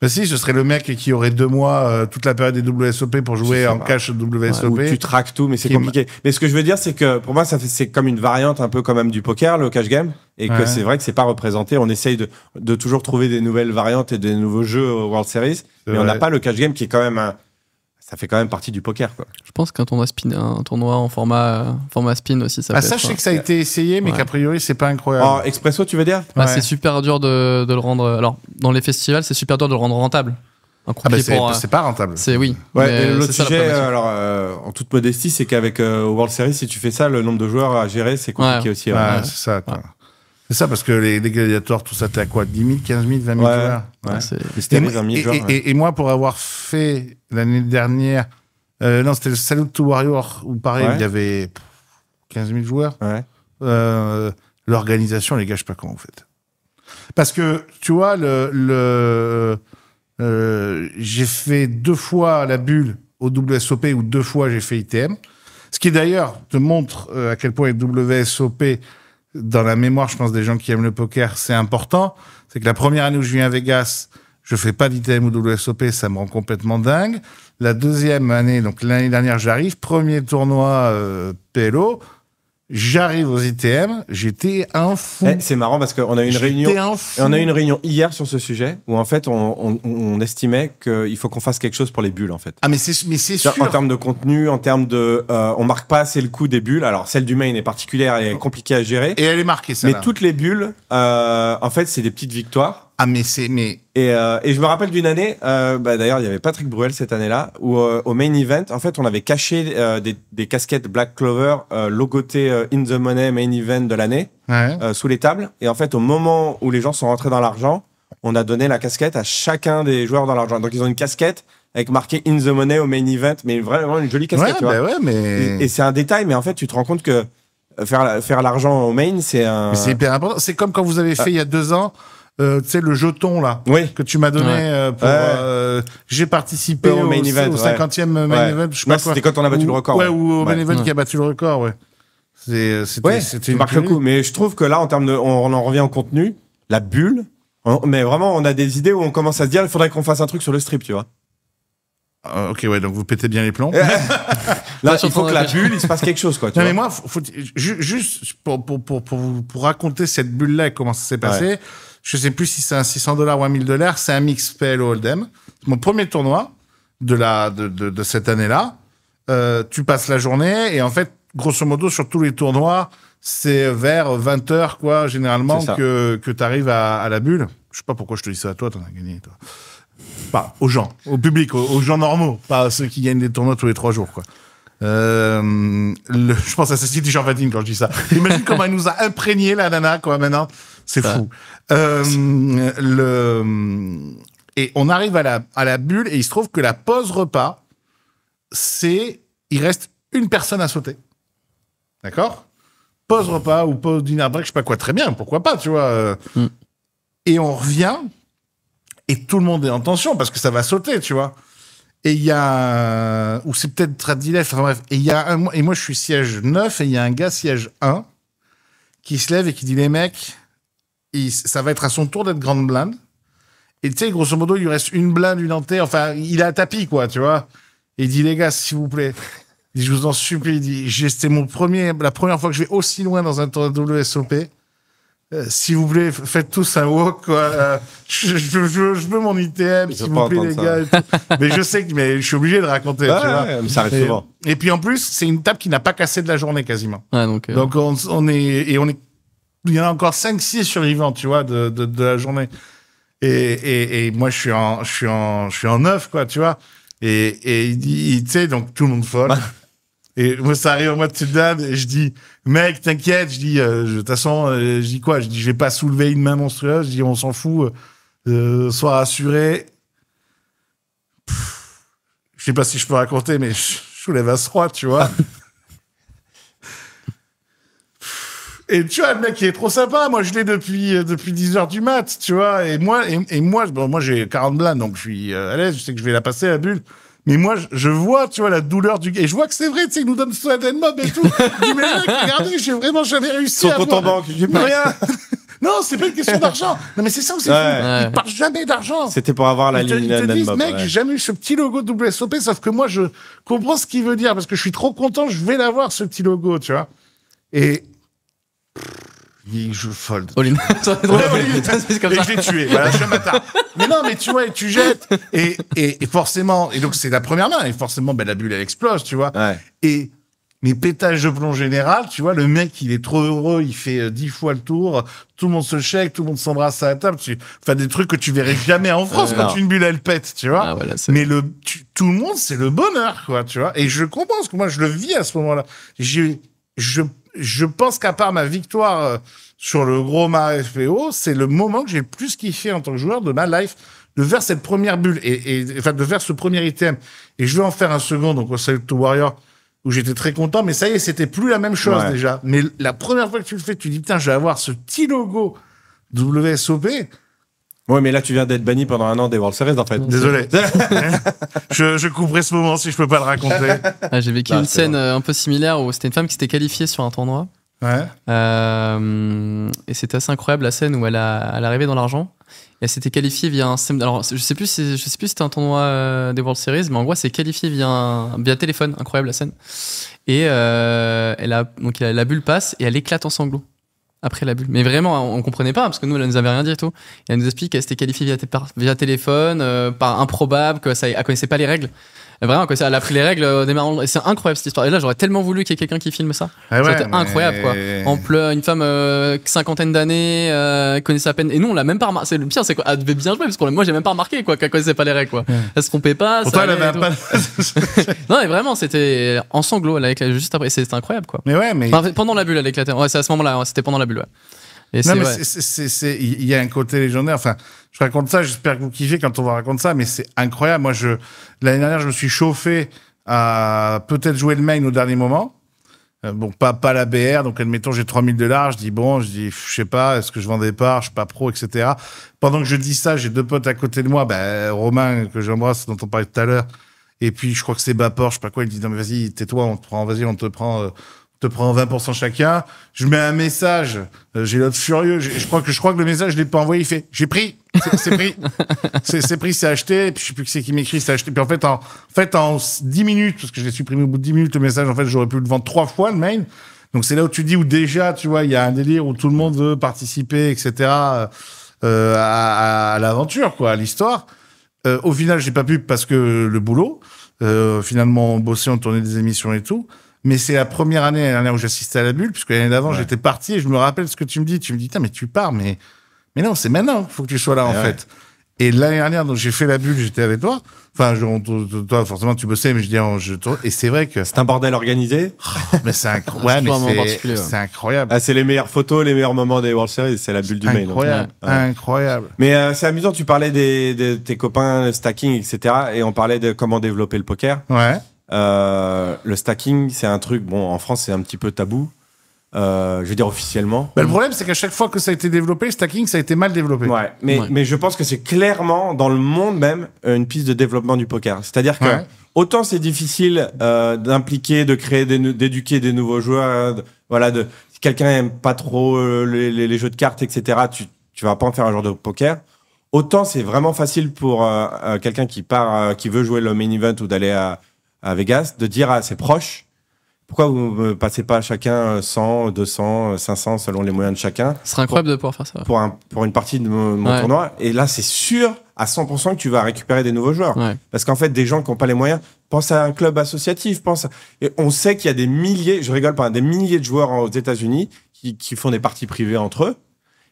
Bah si, ce serait le mec qui aurait 2 mois, toute la période des WSOP pour jouer en cash WSOP. Où tu traques tout, mais c'est compliqué. Mais ce que je veux dire, c'est que pour moi, c'est comme une variante un peu quand même du poker, le cash game. Et que c'est vrai que c'est pas représenté. On essaye de toujours trouver des nouvelles variantes et des nouveaux jeux au World Series. Mais on n'a pas le cash game qui est quand même ça fait quand même partie du poker, quoi. Je pense qu'un tournoi en format spin aussi, ça peut ça, je sais que ça a été essayé, mais qu'a priori, c'est pas incroyable. En expresso, tu veux dire? C'est super dur de le rendre... Alors, dans les festivals, c'est super dur de le rendre rentable. C'est pas rentable. C'est oui. Ouais, l'autre sujet, alors, en toute modestie, c'est qu'avec World Series, si tu fais ça, le nombre de joueurs à gérer, c'est compliqué aussi. C'est ça, quoi. C'est ça, parce que les gladiators, tout ça, t'es à quoi? 10 000, 15 000, 20 000 joueurs? Et moi, pour avoir fait l'année dernière, non, c'était le Salute to Warrior, où pareil, il y avait 15 000 joueurs. L'organisation, les gars, je sais pas comment vous faites. Parce que, tu vois, j'ai fait 2 fois la bulle au WSOP ou 2 fois j'ai fait ITM. Ce qui d'ailleurs te montre à quel point les WSOP, dans la mémoire, je pense, des gens qui aiment le poker, c'est important. C'est que la première année où je viens à Vegas, je fais pas d'ITM ou WSOP, ça me rend complètement dingue. La deuxième année, donc l'année dernière, j'arrive, premier tournoi PLO, j'arrive aux ITM, j'étais un fou. C'est marrant parce qu'on a eu une réunion. On a eu une réunion hier sur ce sujet où en fait on estimait qu'il faut qu'on fasse quelque chose pour les bulles en fait. Ah mais c'est sûr. En termes de contenu, en termes de, on marque pas assez le coup des bulles. Alors celle du main est particulière et compliquée à gérer. Et elle est marquée celle-là. Mais toutes les bulles, en fait, c'est des petites victoires. Ah mais et je me rappelle d'une année, d'ailleurs il y avait Patrick Bruel cette année-là où au main event en fait on avait caché des casquettes Black Clover logotées In the Money main event de l'année sous les tables, et en fait au moment où les gens sont rentrés dans l'argent, on a donné la casquette à chacun des joueurs dans l'argent. Donc ils ont une casquette avec marqué In the Money au main event, mais vraiment une jolie casquette. Et c'est un détail, mais en fait tu te rends compte que faire l'argent au main, c'est c'est hyper important. C'est comme quand vous avez fait il y a 2 ans tu sais, le jeton là que tu m'as donné pour j'ai participé au main event, au 50e main event, je sais pas quoi. C'était quand on a battu le record. Ou au main event qui a battu le record, c'était une marque le coup. Mais je trouve que là, en termes de, on en revient au contenu, la bulle, mais vraiment, on a des idées où on commence à se dire, il faudrait qu'on fasse un truc sur le strip, tu vois. Ok, donc vous pétez bien les plombs. Là, il faut que la bulle, il se passe quelque chose, quoi. Mais moi, juste pour raconter cette bulle-là et comment ça s'est passé, je sais plus si c'est un $600 ou un $1000, c'est un mix PLO Hold'em. Mon premier tournoi de cette année-là. Tu passes la journée et en fait, grosso modo, sur tous les tournois, c'est vers 20h, quoi, généralement, que tu arrives à la bulle. Je sais pas pourquoi je te dis ça à toi, t'en as gagné, toi. parle aux gens, au public, aux gens normaux, pas à ceux qui gagnent des tournois tous les 3 jours, quoi. Je pense à Cécile Duchamp-Fatine quand je dis ça. Imagine comment elle nous a imprégné la nana, quoi, maintenant. C'est fou. Et on arrive à la bulle et il se trouve que la pause repas, il reste une personne à sauter. D'accord? Pause repas ou pause dinner break, je sais pas quoi, très bien, pourquoi pas, tu vois. Et on revient et tout le monde est en tension parce que ça va sauter, tu vois. Et il y a ou c'est peut-être Tradilef, enfin bref, et moi je suis siège 9 et il y a un gars siège 1 qui se lève et qui dit les mecs, ça va être à son tour d'être grande blinde. Et tu sais, grosso modo, il lui reste une blinde, une entière, enfin, il a un tapis, quoi, tu vois. Et il dit les gars, s'il vous plaît, il dit, je vous en supplie, il dit, c'était la première fois que je vais aussi loin dans un tournoi WSOP. S'il vous plaît, faites tous un walk, quoi. Je veux mon ITM, s'il vous plaît, les gars. Mais je sais que je suis obligé de raconter, tu vois. Mais ça arrive souvent. Et puis en plus, c'est une table qui n'a pas cassé de la journée quasiment. Ouais, donc il y en a encore 5-6 survivants, tu vois, de la journée. Et moi, je suis en 9, quoi, tu vois. Et il dit, tu sais, donc tout le monde folle. Et moi, ça arrive au mois de Sudane, et je dis, mec, t'inquiète, je dis, de toute façon, je dis quoi? Je dis, je vais pas soulever une main monstrueuse, je dis, on s'en fout, sois rassuré. Je sais pas si je peux raconter, mais je soulève à ce roi, tu vois. Et tu vois, le mec, il est trop sympa. Moi, je l'ai depuis 10h du mat, tu vois. Et moi, moi, j'ai 40 blindes, donc je suis à l'aise, je sais que je vais la passer, la bulle. Mais moi, je vois, tu vois, la douleur du gars. Et je vois que c'est vrai, tu sais, il nous donne son mob et tout. Je dis, mais mec, regardez, j'ai vraiment jamais réussi Son compte en banque, j'ai plus rien. Non, c'est pas une question d'argent. Non, mais c'est ça où c'est fou. Ils parlent jamais d'argent. C'était pour avoir la ligne. Ils te disent, mec, j'ai jamais eu ce petit logo de WSOP, sauf que moi, je comprends ce qu'il veut dire, parce que je suis trop content, je vais l'avoir, ce petit logo, tu vois. Et je fold. All-in. Et je l'ai tué. Voilà, je suis un bâtard. Mais non, mais tu vois, tu jettes. Et forcément, et donc c'est la première main. Et forcément, la bulle, elle explose, tu vois. Ouais. Et mes pétages de plomb général, tu vois, le mec, il est trop heureux, il fait 10 fois le tour. Tout le monde se shake, tout le monde s'embrasse à la table. Enfin, des trucs que tu verrais jamais en France quand une bulle, elle pète, tu vois. Ah, voilà, mais tout le monde, c'est le bonheur, quoi, tu vois. Et je comprends, parce que moi, je le vis à ce moment-là. Je pense qu'à part ma victoire sur le gros Mara FPO, c'est le moment que j'ai le plus kiffé en tant que joueur de ma life, de faire cette première bulle enfin de faire ce premier item. Et je vais en faire un second, donc au Salute to Warrior, où j'étais très content, mais ça y est, c'était plus la même chose déjà. Mais la première fois que tu le fais, tu dis putain, je vais avoir ce petit logo WSOP. Ouais, mais là, tu viens d'être banni pendant 1 an des World Series, en fait. Désolé. je couperai ce moment si je peux pas le raconter. Ah, j'ai vécu une scène un peu similaire où c'était une femme qui s'était qualifiée sur un tournoi. Ouais. Et c'était assez incroyable la scène où elle arrivait dans l'argent. Et elle s'était qualifiée via un système. Alors, je sais plus si c'était un tournoi des World Series, mais en gros, elle s'est qualifiée via téléphone. Incroyable la scène. Et la bulle passe et elle éclate en sanglots. Après la bulle. Mais vraiment, on comprenait pas, parce que nous, elle nous avait rien dit et tout. Et elle nous explique qu'elle s'était qualifiée via téléphone, par improbable, qu'elle connaissait pas les règles. Vraiment, elle a pris les règles au démarrage. Et c'est incroyable cette histoire. Et là, j'aurais tellement voulu qu'il y ait quelqu'un qui filme ça. Ah ouais, c'était incroyable, quoi. En pleurs, une femme, cinquantaine d'années, connaissait à peine. Et nous, on l'a même pas remarqué. C'est le pire, c'est quoi? Elle devait bien jouer, parce que moi, j'ai même pas remarqué, quoi, qu'elle connaissait pas les règles, quoi. Elle se trompait pas. Pourtant, elle avait pas. Non, mais vraiment, c'était en sanglots, elle a éclaté juste après. C'était incroyable, quoi. Mais ouais, mais. Enfin, pendant la bulle, elle éclatait. Ouais, c'est à ce moment-là, c'était pendant la bulle, ouais. Et non, mais il y a un côté légendaire. Enfin, je raconte ça, j'espère que vous kiffez quand on va raconter ça, mais c'est incroyable. Moi, l'année dernière, je me suis chauffé à peut-être jouer le main au dernier moment. Bon, pas la BR, donc admettons, j'ai 3000 $. Je dis, je sais pas, est-ce que je vends des parts, je suis pas pro, etc. Pendant que je dis ça, j'ai 2 potes à côté de moi, Romain, que j'embrasse, dont on parlait tout à l'heure, et puis je crois que c'est Bapor, je sais pas quoi, il dit, non, mais vas-y, tais-toi, on te prend 20% chacun. Je mets un message. J'ai l'autre furieux. Je crois que le message, je l'ai pas envoyé. Il fait, j'ai pris. C'est pris. c'est pris, c'est acheté. Et puis, je sais plus qui c'est qui m'écrit, c'est acheté. Puis, en fait, en 10 minutes, parce que je l'ai supprimé au bout de 10 minutes, le message, en fait, j'aurais pu le vendre 3 fois, le mail. Donc, c'est là où tu dis, où déjà, tu vois, il y a un délire où tout le monde veut participer, etc., à l'aventure, quoi, à l'histoire. Au final, j'ai pas pu parce que le boulot. Finalement, on bossait, on tournait des émissions et tout. Mais c'est la première année où j'assistais à la bulle, puisque l'année d'avant, j'étais parti et je me rappelle ce que tu me dis. Tu me dis, mais tu pars, mais non, c'est maintenant qu'il faut que tu sois là, en fait. Et l'année dernière, donc j'ai fait la bulle, j'étais avec toi. Enfin, toi, forcément, tu bossais, mais je dis, et c'est vrai que c'est un bordel organisé. Mais c'est incroyable. Ah, c'est les meilleures photos, les meilleurs moments des World Series, c'est la bulle du main. Incroyable. Mais c'est amusant, tu parlais de tes copains, le stacking, etc. Et on parlait de comment développer le poker. Ouais. Le stacking, c'est un truc, bon, en France, c'est un petit peu tabou. Je veux dire officiellement. Le problème, c'est qu'à chaque fois que ça a été développé, le stacking, ça a été mal développé. Ouais, mais je pense que c'est clairement, dans le monde même, une piste de développement du poker. C'est-à-dire que autant c'est difficile d'impliquer, de créer, d'éduquer des nouveaux joueurs, si quelqu'un aime pas trop les jeux de cartes, etc., tu vas pas en faire un joueur de poker. Autant c'est vraiment facile pour quelqu'un qui veut jouer le main event ou d'aller à Vegas, de dire à ses proches, pourquoi vous ne passez pas chacun 100, 200, 500 selon les moyens de chacun? Ce serait incroyable de pouvoir faire ça. Pour une partie de mon tournoi. Et là, c'est sûr à 100% que tu vas récupérer des nouveaux joueurs. Ouais. Parce qu'en fait, des gens qui n'ont pas les moyens, pense à un club associatif. Et on sait qu'il y a des milliers, je rigole pas, des milliers de joueurs aux États-Unis qui font des parties privées entre eux.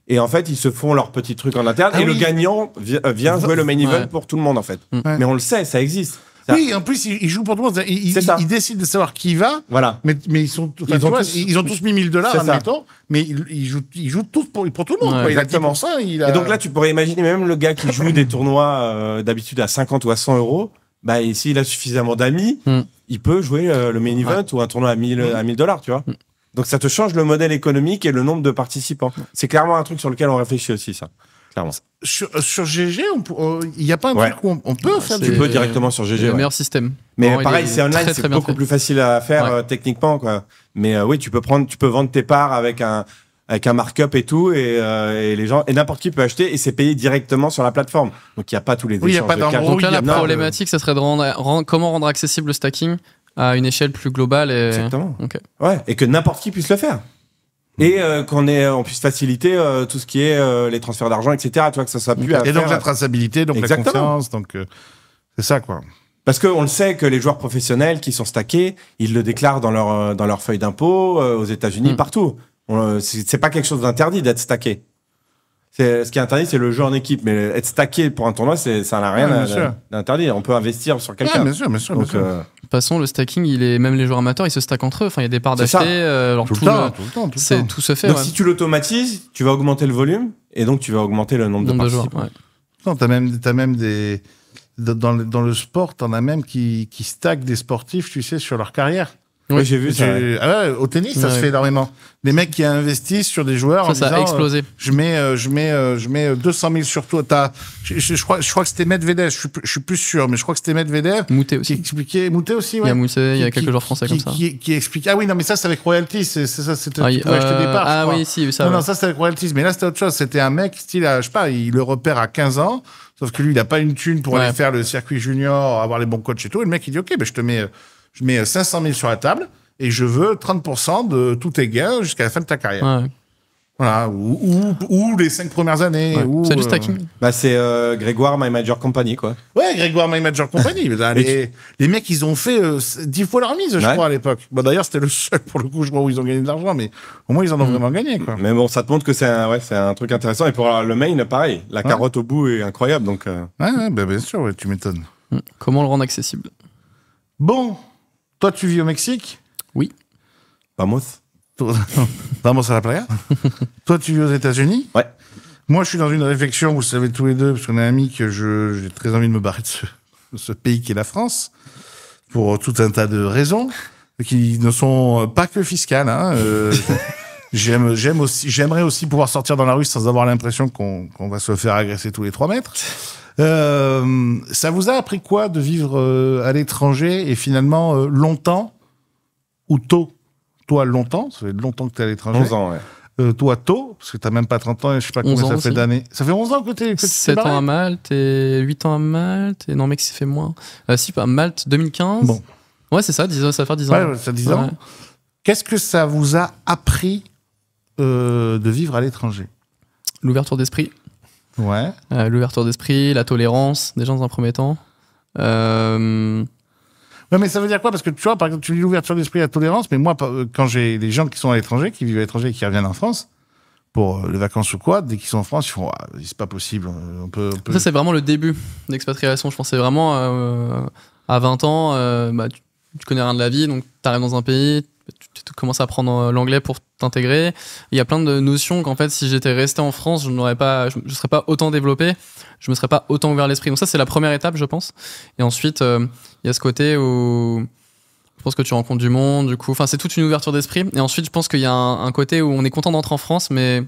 Et en fait, ils se font leur petit truc en interne. Le gagnant vient jouer le main event pour tout le monde, en fait. Mais on le sait, ça existe. Oui, en plus, ils jouent pour tout le monde. Ils décident de savoir qui va. Voilà. Mais ils ont tous mis $1000, admettons. Mais ils jouent tous pour tout le monde. Ouais, exactement. Et donc là, tu pourrais imaginer même le gars qui joue des tournois d'habitude à 50 ou à 100 €. Bah, ici, il a suffisamment d'amis. Il peut jouer le main event ou un tournoi à $1000, tu vois. Donc ça te change le modèle économique et le nombre de participants. C'est clairement un truc sur lequel on réfléchit aussi, ça. Clairement. Sur GG, il n'y a pas un truc où on peut faire Tu peux directement sur GG. C'est le meilleur système. Mais pareil, c'est online, c'est beaucoup plus facile à faire techniquement, quoi. Mais oui, tu peux vendre tes parts avec un markup et tout, et les gens, et n'importe qui peut acheter, et c'est payé directement sur la plateforme. Donc il n'y a pas tous les échanges de cartes. Donc là, la problématique, ça serait de comment rendre accessible le stacking à une échelle plus globale. Exactement. Okay. Ouais, et que n'importe qui puisse le faire. Et qu'on puisse faciliter tout ce qui est les transferts d'argent, etc. Tu vois, que ça soit plus à faire. Et donc la traçabilité, donc la confiance, donc c'est ça, quoi. Parce qu'on le sait que les joueurs professionnels qui sont stackés, ils le déclarent dans leur feuille d'impôt aux États-Unis, partout. C'est pas quelque chose d'interdit d'être stacké. Ce qui est interdit, c'est le jeu en équipe. Mais être stacké pour un tournoi, ça n'a rien d'interdit. On peut investir sur quelqu'un. Ouais, bien sûr. De toute façon, le stacking, même les joueurs amateurs, ils se stackent entre eux. Enfin, il y a des parts d'acheter. Tout le temps. Tout se fait. Donc, si tu l'automatises, tu vas augmenter le volume et donc tu vas augmenter le nombre de participants. Joueurs. Non, t'as même des dans le sport, t'en as même qui stackent des sportifs, tu sais, sur leur carrière. Oui, j'ai vu ça. Au tennis, ça se fait énormément. Des mecs qui investissent sur des joueurs. Ça a explosé. Je mets 200 000 sur toi. Je crois que c'était Medvedev. Je suis plus sûr, mais je crois que c'était Medvedev. Moutet aussi. Qui expliquait. Moutet aussi, ouais. Il y a Moutet, il y a quelques joueurs français comme ça. Qui explique. Ah oui, non, mais ça, c'est avec Royalties. C'est ça, c'était pour acheter des parts. Ah oui, si, ça. Non, ça, c'était avec Royalties. Mais là, c'était autre chose. C'était un mec, style, je sais pas, il le repère à 15 ans. Sauf que lui, il a pas une thune pour aller faire le circuit junior, avoir les bons coachs et tout. Et le mec, il dit, OK, ben, je mets 500 000 sur la table. Et je veux 30% de tous tes gains jusqu'à la fin de ta carrière. Ouais. Voilà. Ou les 5 premières années. Ouais. C'est du stacking. C'est Grégoire My Major Company, quoi. Ouais, Grégoire My Major Company. Les mecs, ils ont fait 10 fois leur mise, je crois, à l'époque. Bon, d'ailleurs, c'était le seul, pour le coup, je crois, où ils ont gagné de l'argent, mais au moins, ils en ont vraiment gagné, quoi. Mais bon, ça te montre que c'est un truc intéressant. Et pour le main, pareil. La carotte au bout est incroyable, donc... Ouais, bien sûr, tu m'étonnes. Comment le rendre accessible? Bon, toi, tu vis au Mexique? Oui. Vamos à la playa. Toi, tu vis aux États-Unis? Ouais. Moi, je suis dans une réflexion, vous savez tous les deux, parce qu'on est amis, que j'ai très envie de me barrer de ce pays qui est la France, pour tout un tas de raisons, qui ne sont pas que fiscales. Hein. J'aimerais aussi pouvoir sortir dans la rue sans avoir l'impression qu'on va se faire agresser tous les 3 mètres. Ça vous a appris quoi de vivre à l'étranger et finalement longtemps ou tôt? Toi, longtemps, ça fait longtemps que tu es à l'étranger. 11 ans, ouais. Toi, tôt, parce que tu n'as même pas 30 ans et je sais pas combien ça fait d'années. Ça fait 11 ans que tu es 7 ans à Malte et 8 ans à Malte. Et non, mec, ça fait moins. Si, pas Malte 2015. Bon. Ouais, c'est ça, 10 ans, ça va faire 10 ans. Ouais, ça fait 10 ans. Qu'est-ce que ça vous a appris de vivre à l'étranger? L'ouverture d'esprit. Ouais. L'ouverture d'esprit, la tolérance, déjà dans un premier temps. Ouais, mais ça veut dire quoi? Parce que tu vois, par exemple, tu dis l'ouverture d'esprit et la tolérance, mais moi, quand j'ai des gens qui sont à l'étranger, qui vivent à l'étranger et qui reviennent en France, pour les vacances ou quoi, dès qu'ils sont en France, ils font c'est pas possible. On peut... Ça, c'est vraiment le début d'expatriation. Je pensais vraiment à 20 ans, tu connais rien de la vie, donc tu arrives dans un pays, tu commences à apprendre l'anglais pour t'intégrer. Il y a plein de notions qu'en fait, si j'étais resté en France, je ne serais pas autant développé, je me serais pas autant ouvert l'esprit. Donc ça, c'est la première étape, je pense. Et ensuite, il y a ce côté où je pense que tu rencontres du monde, du coup, enfin, c'est toute une ouverture d'esprit. Et ensuite, je pense qu'il y a un côté où on est content d'entrer en France, mais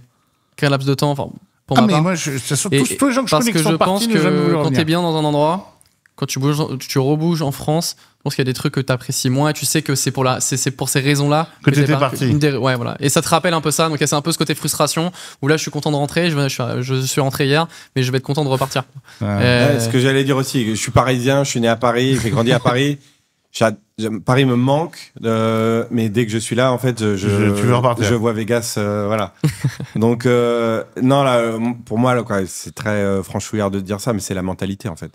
quel laps de temps, enfin, pour ma part. Moi, tous les gens que je connais qui sont partis, parce que quand t'es bien dans un endroit, quand tu rebouges en France, je pense qu'il y a des trucs que tu apprécies moins et tu sais que c'est pour ces raisons-là que tu étais parti. Ouais, voilà. Et ça te rappelle un peu ça, donc c'est un peu ce côté frustration où là je suis content de rentrer, je suis rentré hier, mais je vais être content de repartir. Ce que j'allais dire aussi, je suis parisien, je suis né à Paris, j'ai grandi à Paris. Paris me manque, mais dès que je suis là, en fait, tu veux repartir. Je vois Vegas, voilà. Donc, non, là, pour moi, là, quoi, c'est très franchouillard de dire ça, mais c'est la mentalité, en fait.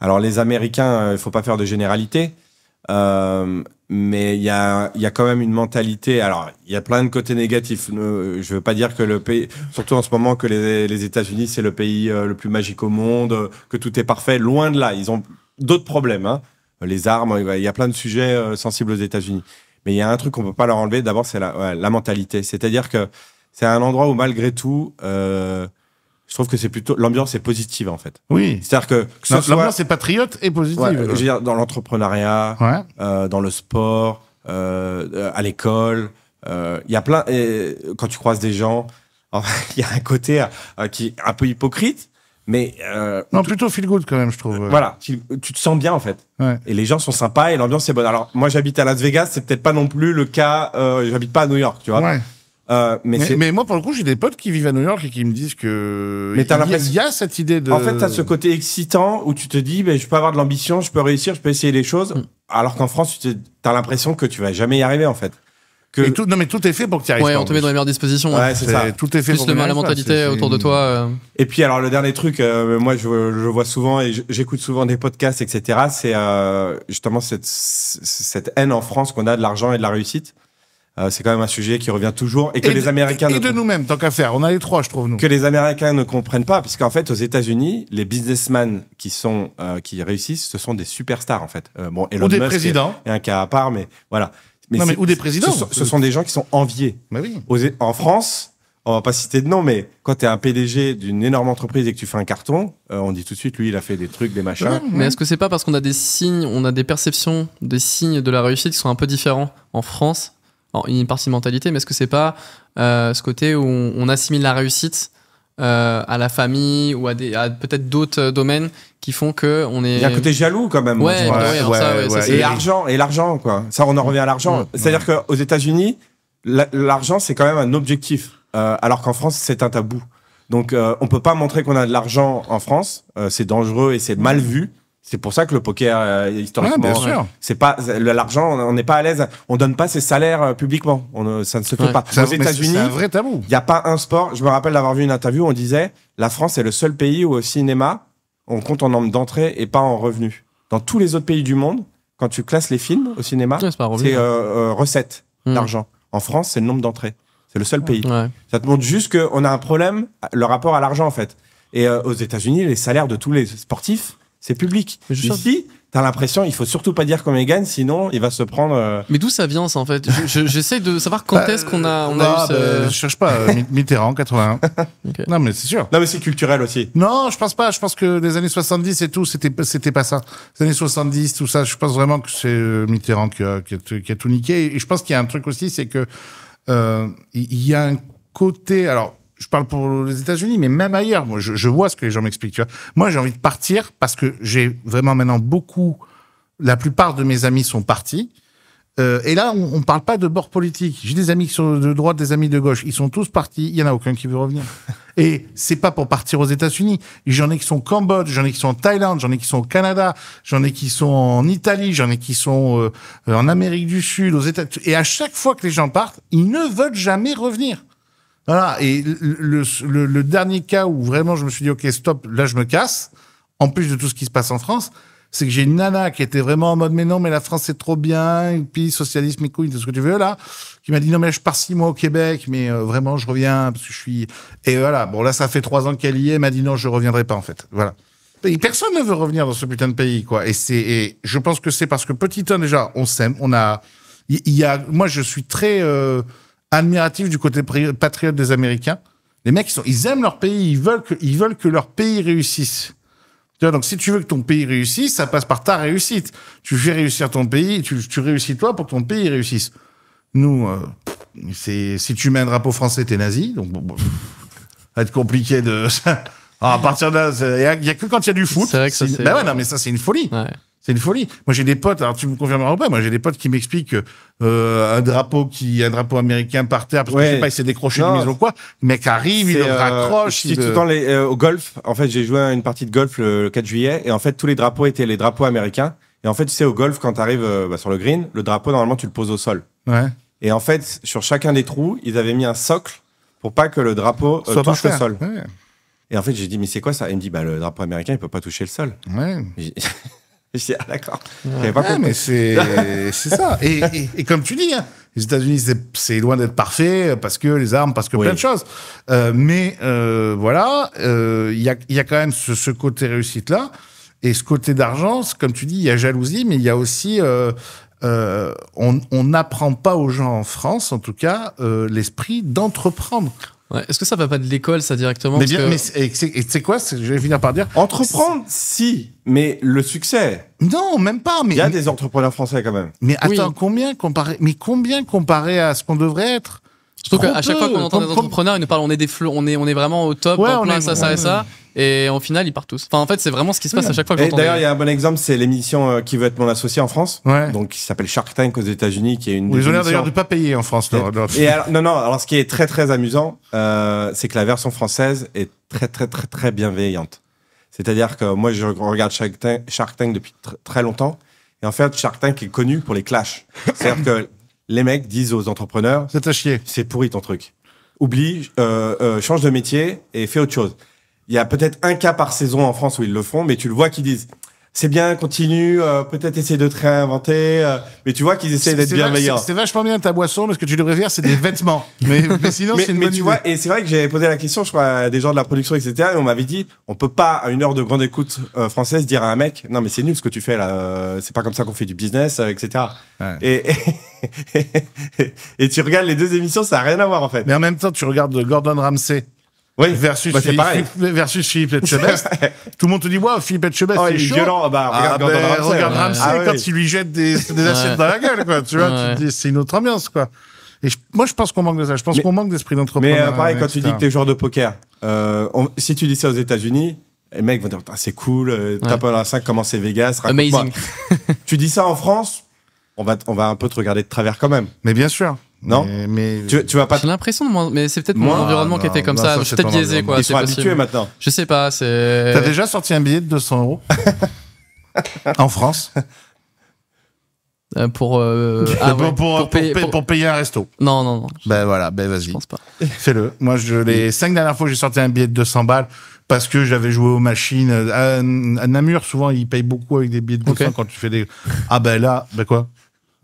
Alors, les Américains, il faut pas faire de généralité, mais il y a quand même une mentalité. Alors, il y a plein de côtés négatifs. Je veux pas dire que le pays, surtout en ce moment, que les États-Unis, c'est le pays le plus magique au monde, que tout est parfait. Loin de là, ils ont d'autres problèmes, hein. Les armes, il y a plein de sujets sensibles aux États-Unis. Mais il y a un truc qu'on peut pas leur enlever. D'abord, c'est la mentalité. C'est-à-dire que c'est un endroit où, malgré tout, je trouve que c'est plutôt l'ambiance est positive, en fait. Oui. C'est-à-dire que l'ambiance est patriote et positive. Ouais, je veux dire, dans l'entrepreneuriat, dans le sport, à l'école, il y a plein. Et quand tu croises des gens, il y a un côté qui est un peu hypocrite. Mais non, plutôt feel good quand même, je trouve. Voilà, tu te sens bien en fait. Ouais. Et les gens sont sympas et l'ambiance est bonne. Alors moi j'habite à Las Vegas, c'est peut-être pas non plus le cas. J'habite pas à New York, tu vois. Ouais. Mais moi pour le coup j'ai des potes qui vivent à New York et qui me disent que mais il y a cette idée de. En fait t'as ce côté excitant où tu te dis je peux avoir de l'ambition, je peux réussir, je peux essayer les choses. Alors qu'en France t'as l'impression que tu vas jamais y arriver en fait. Mais tout est fait pour que tu y arrives. Ouais, on te met dans les meilleures dispositions. Ouais, c'est ça. Tout est fait pour que la mentalité autour de toi. Et puis, alors, le dernier truc, moi, je vois souvent et j'écoute souvent des podcasts, etc. C'est justement cette haine en France qu'on a de l'argent et de la réussite. C'est quand même un sujet qui revient toujours et que les Américains et de nous-mêmes, tant qu'à faire. On a les trois, je trouve, nous. Que les Américains ne comprennent pas, parce qu'en fait, aux États-Unis, les businessmen qui réussissent, ce sont des superstars, en fait. Bon, Elon Ou des Musk présidents. est un cas à part, mais voilà. Ou des présidents. Ce sont des gens qui sont enviés. Bah oui. En France, on va pas citer de nom, mais quand tu es un PDG d'une énorme entreprise et que tu fais un carton, on dit tout de suite, lui, il a fait des trucs, des machins. Ouais. Mais est-ce que c'est pas parce qu'on a des signes, on a des perceptions, des signes de la réussite qui sont un peu différents en France? Alors, il y a une partie de mentalité, mais est-ce que c'est pas ce côté où on assimile la réussite à la famille ou à peut-être d'autres domaines qui font que on est. Il y a un côté jaloux quand même. Et l'argent, quoi. Ça, on en revient à l'argent. C'est-à-dire qu'aux États-Unis, l'argent, c'est quand même un objectif, alors qu'en France, c'est un tabou. Donc, on peut pas montrer qu'on a de l'argent en France. C'est dangereux et c'est mal vu. C'est pour ça que le poker, historiquement, c'est pas l'argent. On n'est pas à l'aise. On donne pas ses salaires publiquement. Ça ne se fait pas. Aux États-Unis, c'est un vrai tabou. Il y a pas un sport. Je me rappelle d'avoir vu une interview où on disait la France est le seul pays où au cinéma on compte en nombre d'entrées et pas en revenus. Dans tous les autres pays du monde, quand tu classes les films au cinéma, c'est recettes d'argent. En France, c'est le nombre d'entrées. C'est le seul pays. Ouais. Ça te montre juste qu'on a un problème, le rapport à l'argent en fait. Et aux États-Unis, les salaires de tous les sportifs, c'est public. Ici, t'as l'impression, il faut surtout pas dire combien il gagne, sinon il va se prendre. Mais d'où ça vient, ça, en fait? J'essaie de savoir quand est-ce qu'on a eu ce... Je cherche pas. Mitterrand, 81. Okay. Non, mais c'est sûr. Non, mais c'est culturel aussi. Non, je pense pas. Je pense que les années 70 et tout, c'était pas ça. Les années 70, tout ça, je pense vraiment que c'est Mitterrand qui a tout niqué. Et je pense qu'il y a un truc aussi, c'est que il y a un côté. Alors, je parle pour les États-Unis, mais même ailleurs, moi, je vois ce que les gens m'expliquent. Tu vois. Moi, j'ai envie de partir parce que j'ai vraiment maintenant la plupart de mes amis sont partis. Et là, on parle pas de bord politique. J'ai des amis qui sont de droite, des amis de gauche. Ils sont tous partis. Il y en a aucun qui veut revenir. Et c'est pas pour partir aux États-Unis. J'en ai qui sont au Cambodge, j'en ai qui sont en Thaïlande, j'en ai qui sont au Canada, j'en ai qui sont en Italie, j'en ai qui sont en Amérique du Sud, aux États-Unis. Et à chaque fois que les gens partent, ils ne veulent jamais revenir. Voilà. Et le dernier cas où vraiment je me suis dit, OK, stop, là je me casse, en plus de tout ce qui se passe en France, c'est que j'ai une nana qui était vraiment en mode, mais non, mais la France c'est trop bien, et puis socialisme et couilles, tout ce que tu veux là, qui m'a dit non mais je pars 6 mois au Québec, mais vraiment je reviens parce que je suis... Et voilà, bon là ça fait 3 ans qu'elle y est, elle m'a dit non je reviendrai pas en fait, voilà. Et personne ne veut revenir dans ce putain de pays, quoi. Et je pense que c'est parce que petit un déjà, on s'aime, moi je suis très admiratif du côté patriote des Américains. Les mecs ils aiment leur pays, ils veulent que leur pays réussisse. Donc, si tu veux que ton pays réussisse, ça passe par ta réussite. Tu fais réussir ton pays, tu réussis toi pour que ton pays réussisse. Nous, si tu mets un drapeau français, t'es nazi. Donc, bon, ça va être compliqué de... Alors, à partir de là, il y a que quand il y a du foot. C'est vrai que ça, c'est... Ben ouais, non, mais ça, c'est une folie. Ouais. C'est une folie. Moi, j'ai des potes, alors tu me confirmeras ou pas, moi, j'ai des potes qui m'expliquent un drapeau américain par terre, parce que je sais pas, il s'est décroché d'une maison ou quoi. Le mec arrive, il le raccroche. Tout le temps au golf. En fait, j'ai joué à une partie de golf le 4 juillet, et en fait, tous les drapeaux étaient les drapeaux américains. Et en fait, tu sais, au golf, quand t'arrives sur le green, le drapeau, normalement, tu le poses au sol. Ouais. Et en fait, sur chacun des trous, ils avaient mis un socle pour pas que le drapeau touche le sol. Ouais. Et en fait, j'ai dit, mais c'est quoi ça? Il me dit, le drapeau américain, il peut pas toucher le sol. Ouais. Je dis, ah d'accord. Mais c'est ça. Et comme tu dis, hein, les États-Unis, c'est loin d'être parfait parce que les armes, parce que plein de choses. Mais voilà, il y a quand même ce côté réussite-là. Et ce côté d'argent, comme tu dis, il y a jalousie, mais il y a aussi... on n'apprend pas aux gens en France, en tout cas, l'esprit d'entreprendre. Ouais. Est-ce que ça va pas de l'école, ça, directement? Mais bien, mais c'est quoi? Je vais finir par dire... Entreprendre, si, mais le succès... Non, même pas. Il y a des entrepreneurs français, quand même. Mais attends, combien comparé à ce qu'on devrait être? Surtout qu'à chaque fois qu'on entend des entrepreneurs, ils nous parlent, on est vraiment au top, dans plein ça et ça. Et au final, ils partent tous. Enfin, en fait, c'est vraiment ce qui se passe à chaque fois que j'entends. D'ailleurs, il y a un bon exemple, c'est l'émission Qui veut être mon associé en France. Donc, qui s'appelle Shark Tank aux États-Unis, qui est une. Ils ont l'air d'ailleurs de pas payer en France. Et alors, alors, ce qui est très, très amusant, c'est que la version française est très, très, très, très bienveillante. C'est-à-dire que moi, je regarde Shark Tank depuis très longtemps. Et en fait, Shark Tank est connu pour les clashs. C'est-à-dire que les mecs disent aux entrepreneurs, c'est à chier. C'est pourri ton truc. Oublie, change de métier et fais autre chose. Il y a peut-être un cas par saison en France où ils le font, mais tu le vois qu'ils disent, c'est bien, continue, peut-être essayer de te réinventer, mais tu vois qu'ils essaient d'être bienveillants. C'est vachement bien ta boisson, mais ce que tu devrais faire, c'est des vêtements. mais sinon, c'est une bonne idée. Vois, et c'est vrai que j'avais posé la question, je crois, à des gens de la production, etc., et on m'avait dit, on peut pas, à une heure de grande écoute française, dire à un mec, non, mais c'est nul ce que tu fais là, c'est pas comme ça qu'on fait du business, etc. Ouais. Et tu regardes les deux émissions, ça n'a rien à voir, en fait. Mais en même temps, tu regardes Gordon Ramsay. Oui, versus Philippe Etchebest. Tout le monde te dit, ouais, Philippe Etchebest, c'est chaud. Violent. Regarde Ramsay quand il lui jette des assiettes dans la gueule, quoi. Tu vois, tu dis, c'est une autre ambiance, quoi. Et moi, je pense qu'on manque de ça. Je pense qu'on manque d'esprit d'entrepreneur. Mais pareil, quand tu dis que t'es joueur de poker, si tu dis ça aux États-Unis, les mecs vont dire, c'est cool, tape à 5, comment c'est Vegas, raconte-moi. Amazing. Tu dis ça en France, on va un peu te regarder de travers quand même. Mais bien sûr. Non, mais tu vas pas. J'ai l'impression mais c'est peut-être mon environnement qui a fait comme ça. Je suis peut-être biaisé, quoi. Ils sont habitués maintenant. Je sais pas. T'as déjà sorti un billet de 200 € en France pour payer un resto. Non. Ben voilà, vas-y. Je pense pas. Fais-le. Moi, les 5 dernières fois, j'ai sorti un billet de 200 balles parce que j'avais joué aux machines. À Namur, souvent, ils payent beaucoup avec des billets de 200 quand tu fais des. Ah ben là, quoi?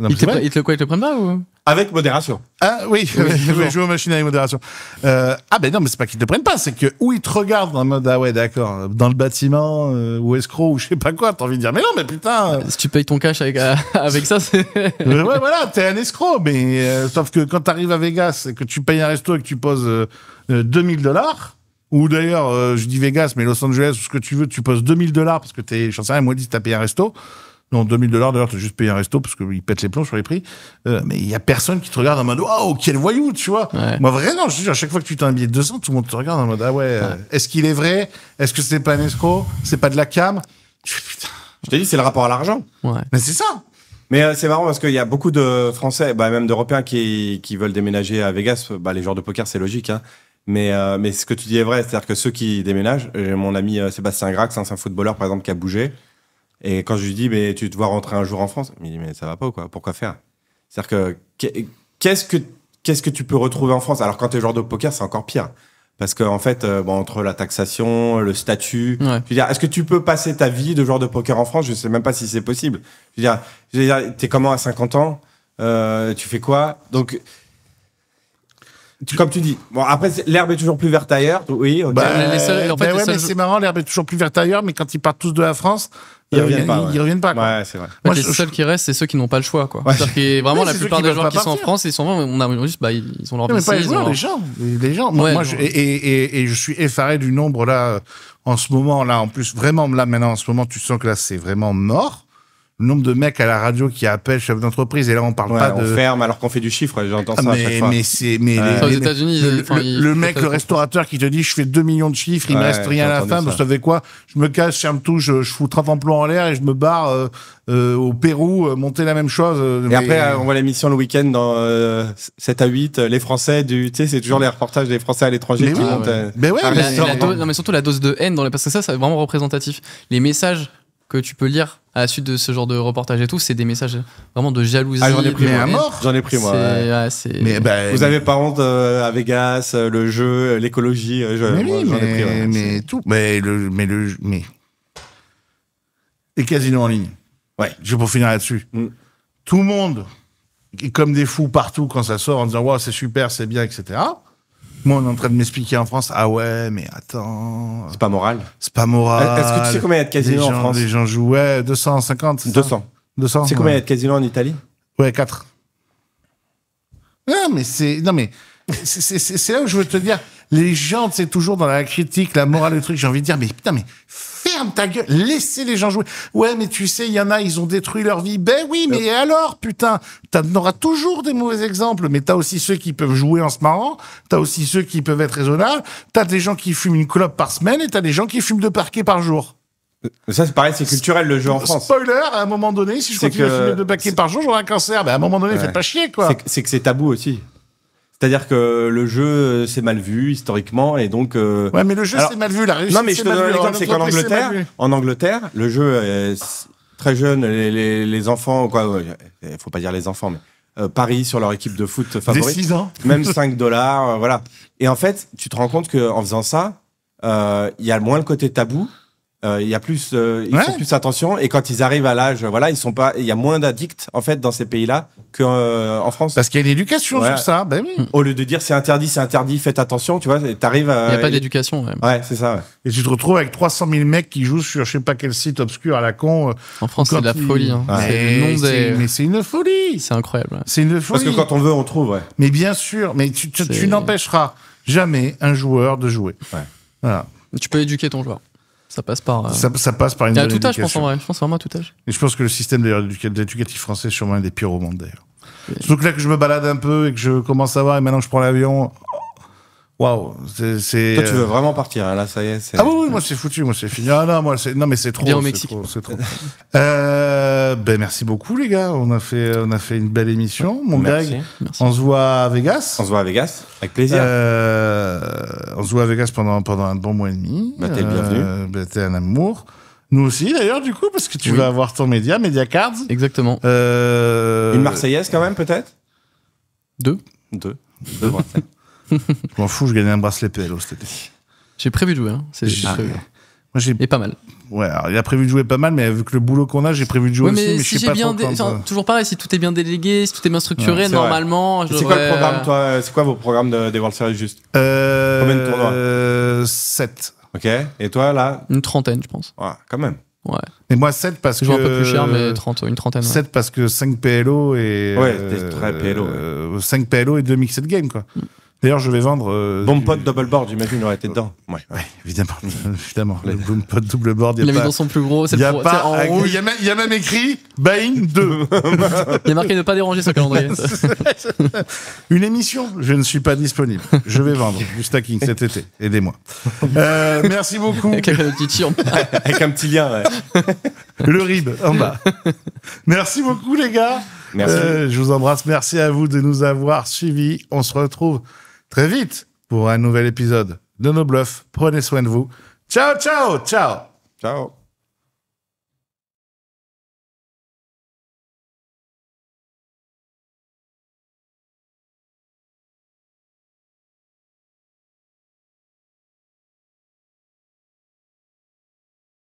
Ils te le prennent pas ou? Avec modération. Ah oui, je joue aux machines avec modération. Non, mais c'est pas qu'ils te prennent pas, c'est que où ils te regardent en mode ah ouais d'accord, dans le bâtiment ou escroc ou je sais pas quoi, t'as envie de dire mais non mais putain. Si tu payes ton cash avec ça, c'est. Ouais voilà, t'es un escroc, mais sauf que quand t'arrives à Vegas et que tu payes un resto et que tu poses $2000. Ou d'ailleurs, je dis Vegas, mais Los Angeles, ou ce que tu veux, tu poses $2000 parce que j'en sais rien, moi, dis t'as payé un resto. Non, $2000, d'ailleurs, t'as juste payé un resto parce qu'ils pètent les plombs sur les prix. Mais il y a personne qui te regarde en mode, waouh, quel voyou, tu vois. Ouais. Moi, vraiment, je te dis, à chaque fois que tu t'as un billet de 200, tout le monde te regarde en mode, ah ouais, est-ce qu'il est vrai? Est-ce que c'est pas un escroc? C'est pas de la cam? Putain. Je t'ai dit, c'est le rapport à l'argent. Ouais. Mais c'est ça. Mais c'est marrant parce qu'il y a beaucoup de Français, même d'Européens qui veulent déménager à Vegas. Les joueurs de poker, c'est logique, hein. Mais ce que tu dis est vrai, c'est-à-dire que ceux qui déménagent, j'ai mon ami Sébastien Grax, c'est un footballeur, par exemple, qui a bougé. Et quand je lui dis, mais tu te vois rentrer un jour en France, il me dit, mais ça va pas ou quoi? Pourquoi faire? C'est-à-dire que, qu'est-ce que tu peux retrouver en France? Alors, quand t'es joueur de poker, c'est encore pire. Parce que en fait, entre la taxation, le statut, Ouais. je veux dire, est-ce que tu peux passer ta vie de joueur de poker en France? Je sais même pas si c'est possible. Je veux dire, t'es comment à 50 ans? Tu fais quoi? Donc, comme tu dis. Bon, après, l'herbe est toujours plus verte ailleurs. Oui, ok. les seuls- en fait, les seuls- mais c'est marrant, l'herbe est toujours plus verte ailleurs, mais quand ils partent tous de la France, Ils reviennent pas, Ils reviennent pas, quoi. Ouais, c'est vrai. En fait, les seuls qui restent, c'est ceux qui n'ont pas le choix, quoi. Ouais. C'est-à-dire que vraiment, Ouais, la c'est ceux plupart qui des veulent joueurs pas qui sont en partir. France, ils sont on a juste, ils ont leur Non, mais pas les PC, ils joueurs, ont- les gens. Moi, Ouais, moi, non. et je suis effaré du nombre là, en ce moment là, en plus vraiment là maintenant, en ce moment, tu sens que là c'est vraiment mort. Le nombre de mecs à la radio qui appellent chef d'entreprise et là on parle Ouais, pas on de. ferme alors qu'on fait du chiffre. J'entends ça à chaque mais fois. Aux les- États-Unis, le mec, le restaurateur qui te dit je fais 2 millions de chiffres, il me Ouais, reste rien à j'ai la entendu fin, ça. vous savez quoi, je me casse, je ferme tout, je fous 30 emplois en l'air et je me barre au Pérou, monter la même chose. Et après, on voit l'émission le week-end dans 7 à 8, les Français tu sais, c'est toujours les reportages des Français à l'étranger Mais qui oui, montent. mais ouais, un mais- restaurant. Non, mais surtout la dose de haine parce que ça, c'est vraiment représentatif. Les messages que tu peux lire à la suite de ce genre de reportage et tout, c'est des messages vraiment de jalousie. Ah, j'en ai pris, mais de à haine. mort. J'en ai pris, moi. C'est- ouais. ouais, c'est- mais bah, Vous avez pas honte à Vegas, le jeu, l'écologie. Mais Moi, oui, j'en ai pris. Ouais. mais tout. Mais les casinos en ligne. Ouais. Je vais pour finir là-dessus. Mm. Tout le monde est comme des fous partout quand ça sort en disant wow, c'est super, c'est bien, etc. Moi, on est en train de m'expliquer en France, ah ouais, mais attends, C'est pas moral. c'est pas moral. Est-ce que tu sais combien il y a de casinos en France? Les gens jouent, ouais, 250, c'est ça 200. 200. Tu sais combien il y a de casinos en Italie? Ouais, 4. Non, mais c'est là où je veux te dire, les gens, c'est toujours dans la critique, la morale du truc, j'ai envie de dire, mais putain, mais ferme ta gueule, laissez les gens jouer. Ouais, mais tu sais, il y en a, ils ont détruit leur vie. Ben oui, mais et alors, putain, t'en auras toujours des mauvais exemples, mais t'as aussi ceux qui peuvent jouer en se marrant, t'as aussi ceux qui peuvent être raisonnables, t'as des gens qui fument une clope par semaine et t'as des gens qui fument 2 paquets par jour. Ça, c'est pareil, c'est culturel le jeu en France. Spoiler, à un moment donné, si je C'est continue à que- fumer 2 paquets par jour, j'aurai un cancer. Ben à un moment donné, Ouais. faites pas chier, quoi. C'est que c'est tabou aussi. C'est-à-dire que le jeu, c'est mal vu historiquement et donc. Ouais, mais le jeu, Alors- c'est mal vu, la réussite. Non, mais je te c'est mal donne un vu. exemple, c'est qu'en L'entreprise, c'est mal Angleterre, vu. en Angleterre, le jeu est très jeune, les enfants, quoi, faut pas dire les enfants, mais parient sur leur équipe de foot Dès favorite, 6 ans. même $5, voilà. Et en fait, tu te rends compte qu'en faisant ça, il y a moins le côté tabou. Il y a plus, ils Ouais. font plus attention et quand ils arrivent à l'âge, voilà, ils sont pas, il y a moins d'addicts en fait dans ces pays-là qu'en France. Parce qu'il y a une éducation Ouais. sur ça, ben oui. Au lieu de dire c'est interdit, faites attention, tu vois, t'arrives à. Il n'y a pas d'éducation. Ouais. Ouais, c'est ça. Ouais. Et tu te retrouves avec 300 000 mecs qui jouent sur je sais pas quel site obscur à la con. En France, c'est de la Quand ils- folie. Hein. Ouais. C'est le nom des- Mais c'est une folie. C'est incroyable. Ouais. C'est une Parce folie. que quand on veut, on trouve, ouais. Mais bien sûr, mais tu C'est- n'empêcheras jamais un joueur de jouer. Ouais. Voilà. Tu peux éduquer ton joueur. Ça passe par. Ça passe par une Et à bonne tout âge, je pense en éducation. vrai. Je pense vraiment à tout âge. Et je pense que le système d'ailleurs éducatif français est sûrement un des pires au monde d'ailleurs. Surtout que là que je me balade un peu et que je commence à voir et maintenant que je prends l'avion, waouh, c'est. Toi, tu veux vraiment partir, hein, là, ça y est. Ah oui, moi c'est foutu, moi c'est fini. Ah non, moi c'est non mais c'est trop. Viens au c'est Mexique. trop, c'est trop. Ben merci beaucoup les gars, on a fait une belle émission. Mon Merci. Greg, Merci. on se voit à Vegas. On se voit à Vegas, avec plaisir. On se voit à Vegas pendant un bon mois et demi. Bah, t'es le bienvenu. Bah, t'es un amour. Nous aussi d'ailleurs du coup parce que tu Oui. vas avoir ton média, Mediacards. Exactement. Une Marseillaise quand même, peut-être 2. Deux. Bracelets. Je m'en fous, je gagnais un bracelet PLO cet été. J'ai prévu de jouer. Hein. C'est J'ai- prévu. Moi j'ai Et pas mal. ouais, alors, il a prévu de jouer pas mal, mais avec le boulot qu'on a, j'ai prévu de jouer Ouais, aussi, mais mais je si sais j'ai pas bien. trop quand, Enfin, toujours pareil, si tout est bien délégué, si tout est bien structuré, Ouais, c'est vrai. normalement. je C'est quoi le devrais- programme, toi C'est quoi vos programmes des World Series juste Combien de tournois 7. Ok. Et toi, là Une trentaine, je pense. Ouais, quand même. Ouais. Et moi 7 parce Je que joue un peu plus cher, mais une trentaine. Ouais. 7 parce que 5 PLO et Ouais, c'était très PLO, ouais. 5 PLO et 2 Mixed Game quoi. D'ailleurs, je vais vendre Bon du- pot double board, j'imagine, il aurait été dedans. Ouais. Ouais, évidemment, évidemment. Le boom pot double board, Il l'a il y mis a dans pas. son plus gros. C'est Il y le a pro- pas. c'est en rouge. Il y a même écrit Bain 2. Il y a marqué ne pas déranger sur le calendrier. Une émission, je ne suis pas disponible. Je vais vendre du stacking cet été. Aidez-moi. Merci beaucoup. Avec la petite chire. Avec un petit lien, ouais. Le rib en bas. Merci beaucoup, les gars. Merci. Je vous embrasse. Merci à vous de nous avoir suivis. On se retrouve très vite pour un nouvel épisode de nos bluffs. Prenez soin de vous. Ciao, ciao, ciao. Ciao.